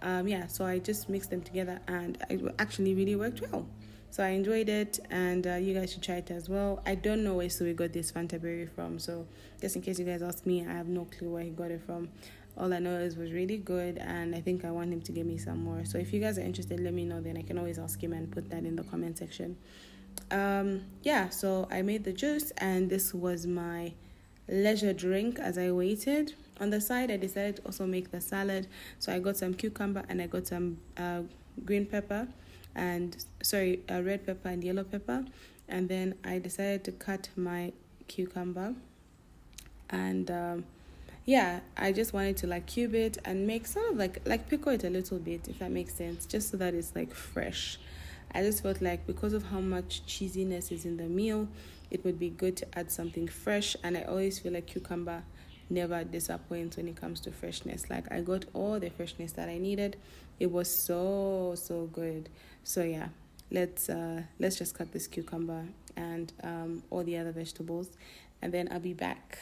So I just mixed them together and it actually really worked well. So I enjoyed it, and you guys should try it as well. I don't know where we got this Fanta Berry from, so just in case you guys ask me, I have no clue where he got it from. All I know is it was really good, and I think I want him to give me some more. So if you guys are interested, let me know, then I can always ask him and put that in the comment section. So I made the juice, and this was my leisure drink as I waited. On the side, I decided to also make the salad. So I got some cucumber and I got some red pepper and yellow pepper, and then I decided to cut my cucumber, and I just wanted to like cube it and make sort of like pickle it a little bit, if that makes sense, just so that it's like fresh. I just felt like because of how much cheesiness is in the meal, it would be good to add something fresh, and I always feel like cucumber never disappoints when it comes to freshness. Like I got all the freshness that I needed. It was so good. So yeah, let's just cut this cucumber and all the other vegetables, and then I'll be back.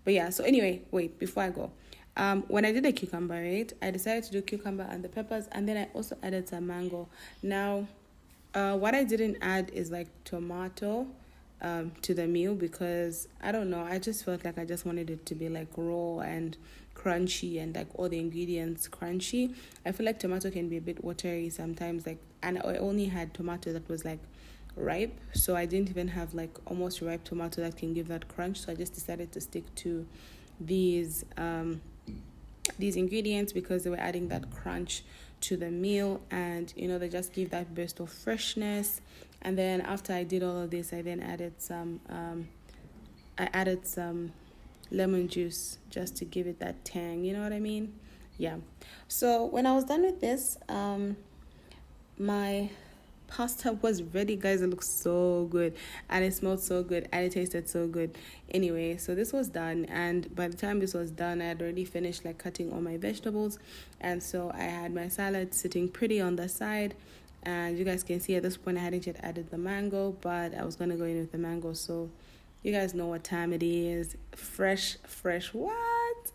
But yeah, so anyway, wait, before I go, when I did the cucumber, right, I decided to do cucumber and the peppers, and then I also added some mango. Now what I didn't add is like tomato to the meal, because I don't know, I just felt like I just wanted it to be like raw and crunchy and like all the ingredients crunchy. I feel like tomato can be a bit watery sometimes, like, and I only had tomato that was like ripe, so I didn't even have like almost ripe tomato that can give that crunch. So I just decided to stick to these ingredients because they were adding that crunch to the meal, and you know, they just give that burst of freshness. And then after I did all of this, I then added some lemon juice just to give it that tang, you know what I mean? Yeah. So when I was done with this, my pasta was ready, guys. It looked so good and it smelled so good and it tasted so good. Anyway, so this was done, and by the time this was done, I had already finished like cutting all my vegetables, and so I had my salad sitting pretty on the side. And you guys can see at this point I hadn't yet added the mango, but I was gonna go in with the mango. So you guys know what time it is. Fresh what?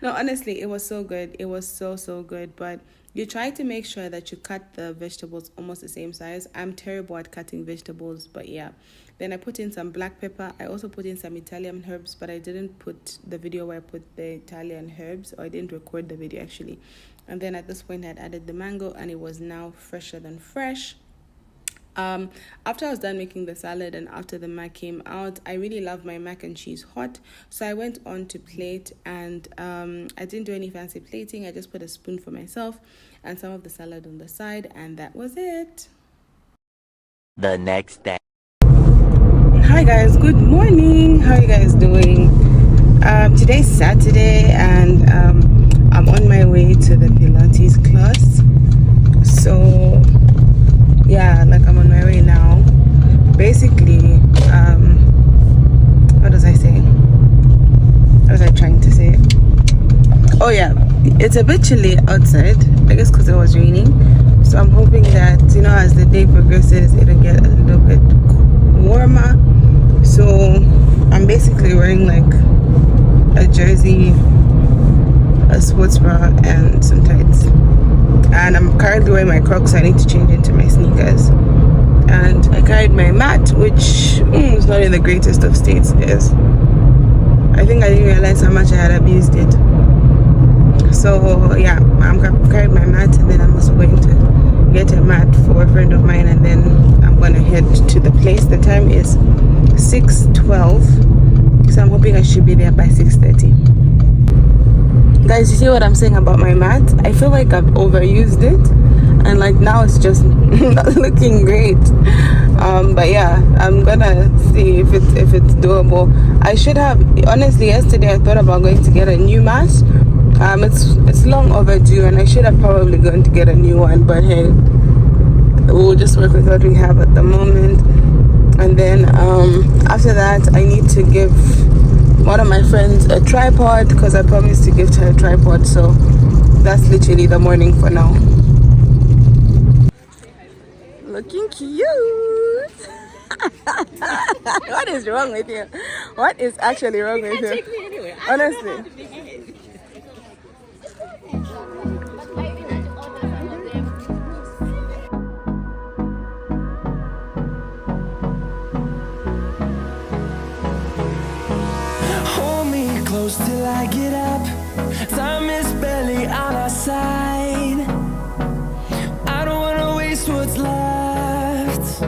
No, honestly, it was so good. It was so good. But you try to make sure that you cut the vegetables almost the same size. I'm terrible at cutting vegetables, but yeah. Then I put in some black pepper. I also put in some Italian herbs, but I didn't put the video where I put the Italian herbs, or I didn't record the video actually. And then at this point I had added the mango, and it was now fresher than fresh. After I was done making the salad and after the mac came out, I really love my mac and cheese hot, so I went on to plate, and I didn't do any fancy plating. I just put a spoon for myself and some of the salad on the side, and that was it. The next day. Hi guys, good morning. How are you guys doing? Today's Saturday, and I'm on my way to the Pilates class. So yeah, like I'm on my way now. Basically, what was I saying? What was I trying to say? Oh yeah, it's a bit chilly outside, I guess because it was raining. So I'm hoping that, you know, as the day progresses, it'll get a little bit warmer. So I'm basically wearing like a jersey, a sports bra, and some tights. And I'm currently wearing my Crocs, so I need to change into my sneakers. And I carried my mat, which is not in the greatest of states. I think I didn't realize how much I had abused it. So yeah, I'm carrying my mat, and then I'm also going to get a mat for a friend of mine, and then I'm gonna head to the place. The time is 6:12, so I'm hoping I should be there by 6:30. Guys, you see what I'm saying about my mat? I feel like I've overused it, and like now it's just not looking great. But yeah, I'm gonna see if it's doable. I should have, honestly, yesterday I thought about going to get a new mat. It's long overdue, and I should have probably gone to get a new one, but hey, we'll just work with what we have at the moment. And then after that, I need to give one of my friends a tripod, because I promised to give her a tripod. So that's literally the morning for now. Looking cute. What is wrong with you? What is actually wrong with you? Honestly. Till I get up, time is barely on our side. I don't wanna waste what's left.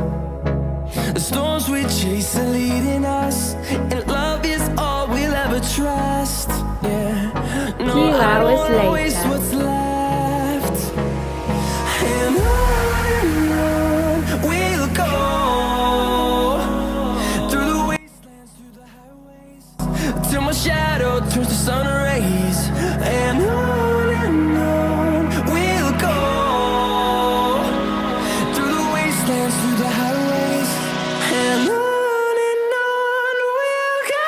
The storms we chase are leading us, and love is all we'll ever trust. Yeah, no, I don't wanna waste what's left. And on we'll go, through the wastelands, through the highways, till my shadow turns to sun rays. And on we'll go, through the wastelands, through the highways. And on we'll go.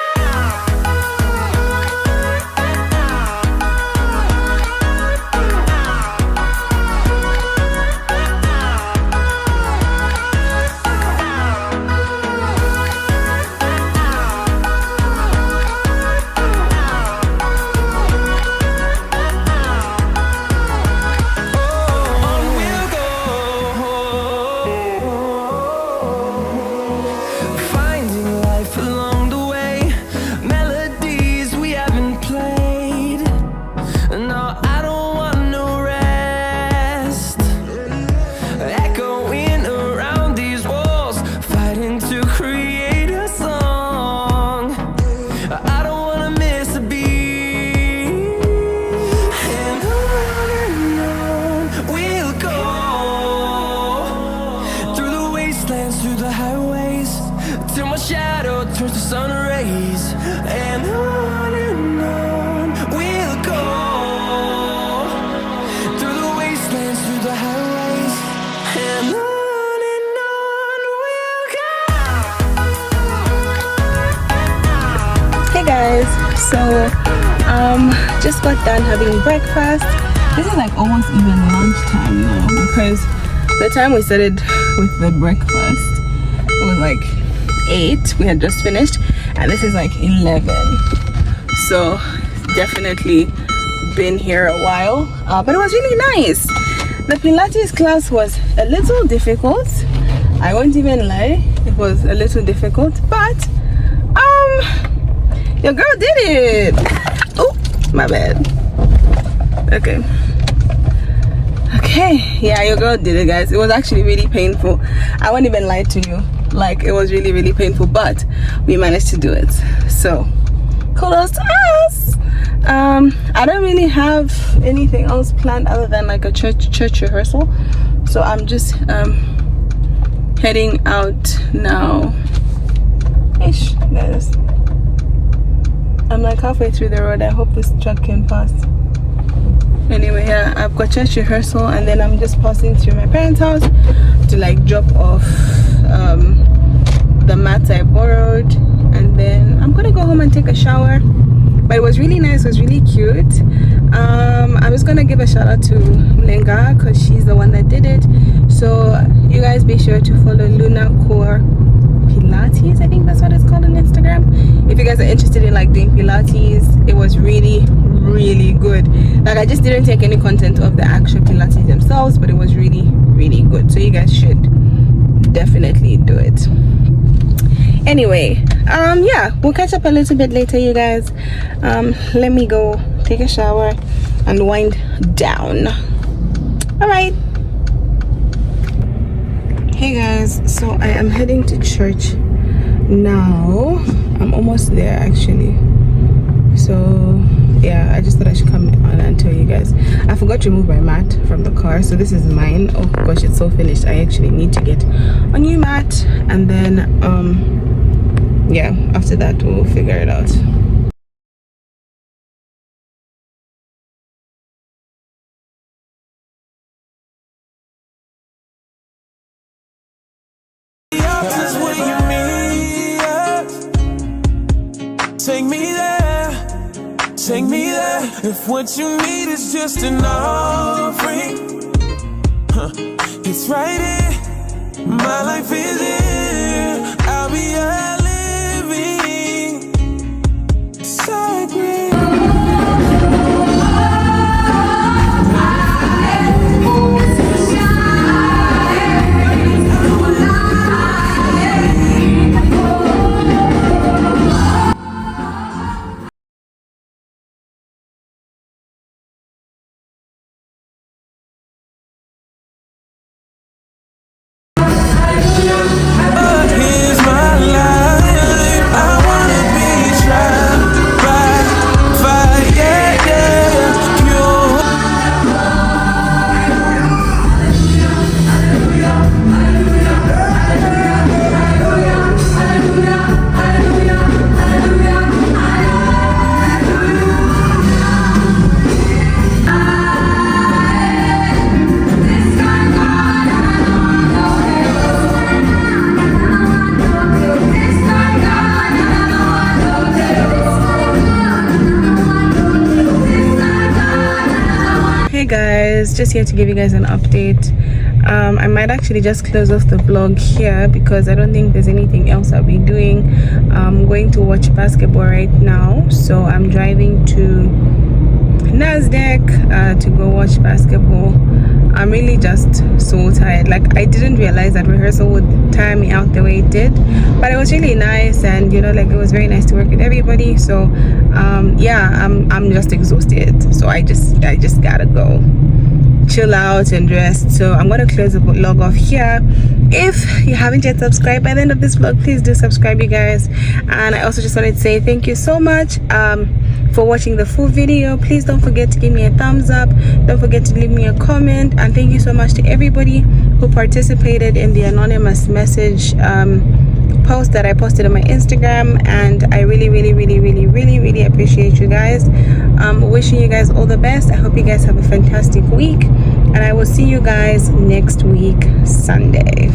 Turns to sun rays. And on we'll go, through the wastelands, through the highways. And on we'll go. Hey guys, so just got done having breakfast. This is like almost even lunchtime now, because the time we started with the breakfast, it was like 8, we had just finished, and this is like 11. So definitely been here a while, but it was really nice. The Pilates class was a little difficult, I won't even lie. It was a little difficult, but your girl did it. Oh, my bad. Okay, Okay, yeah, your girl did it, guys. It was actually really painful. I won't even lie to you. Like, it was really painful, but we managed to do it. So kudos to us. I don't really have anything else planned other than like a church rehearsal. So I'm just heading out now. Ish, guys. I'm like halfway through the road. I hope this truck can pass. Anyway, yeah, I've got church rehearsal, and then I'm just passing through my parents' house to like drop off the mats I borrowed, and then I'm gonna go home and take a shower. But it was really nice, it was really cute. I was gonna give a shout out to Lenga because she's the one that did it. So you guys be sure to follow Luna Core Pilates, I think that's what it's called on Instagram. If you guys are interested in like doing Pilates, it was really good. Like, I just didn't take any content of the actual Pilates themselves, but it was really good. So you guys should definitely do it. Anyway, yeah, we'll catch up a little bit later, you guys. Let me go take a shower and wind down. All right. Hey guys, so I am heading to church now. I'm almost there actually. So yeah, I just thought I should come on and tell you guys. I forgot to remove my mat from the car, so this is mine. Oh gosh, it's so finished. I actually need to get a new mat, and then yeah, after that we'll figure it out. Take me there. If what you need is just an offering, it's right here. My life is here. I'll be a living sacrifice. Guys, just here to give you guys an update. I might actually just close off the vlog here because I don't think there's anything else I'll be doing. I'm going to watch basketball right now, so I'm driving to Nasdaq to go watch basketball. I'm really just so tired. Like, I didn't realize that rehearsal would tire me out the way it did, but it was really nice, and you know, like, it was very nice to work with everybody. So yeah, I'm just exhausted, so I just gotta go chill out and rest. So I'm gonna close the vlog off here. If you haven't yet subscribed by the end of this vlog, please do subscribe, you guys. And I also just wanted to say thank you so much for watching the full video. Please don't forget to give me a thumbs up, don't forget to leave me a comment, and thank you so much to everybody who participated in the anonymous message post that I posted on my Instagram, and I really appreciate you guys. Wishing you guys all the best. I hope you guys have a fantastic week, and I will see you guys next week Sunday.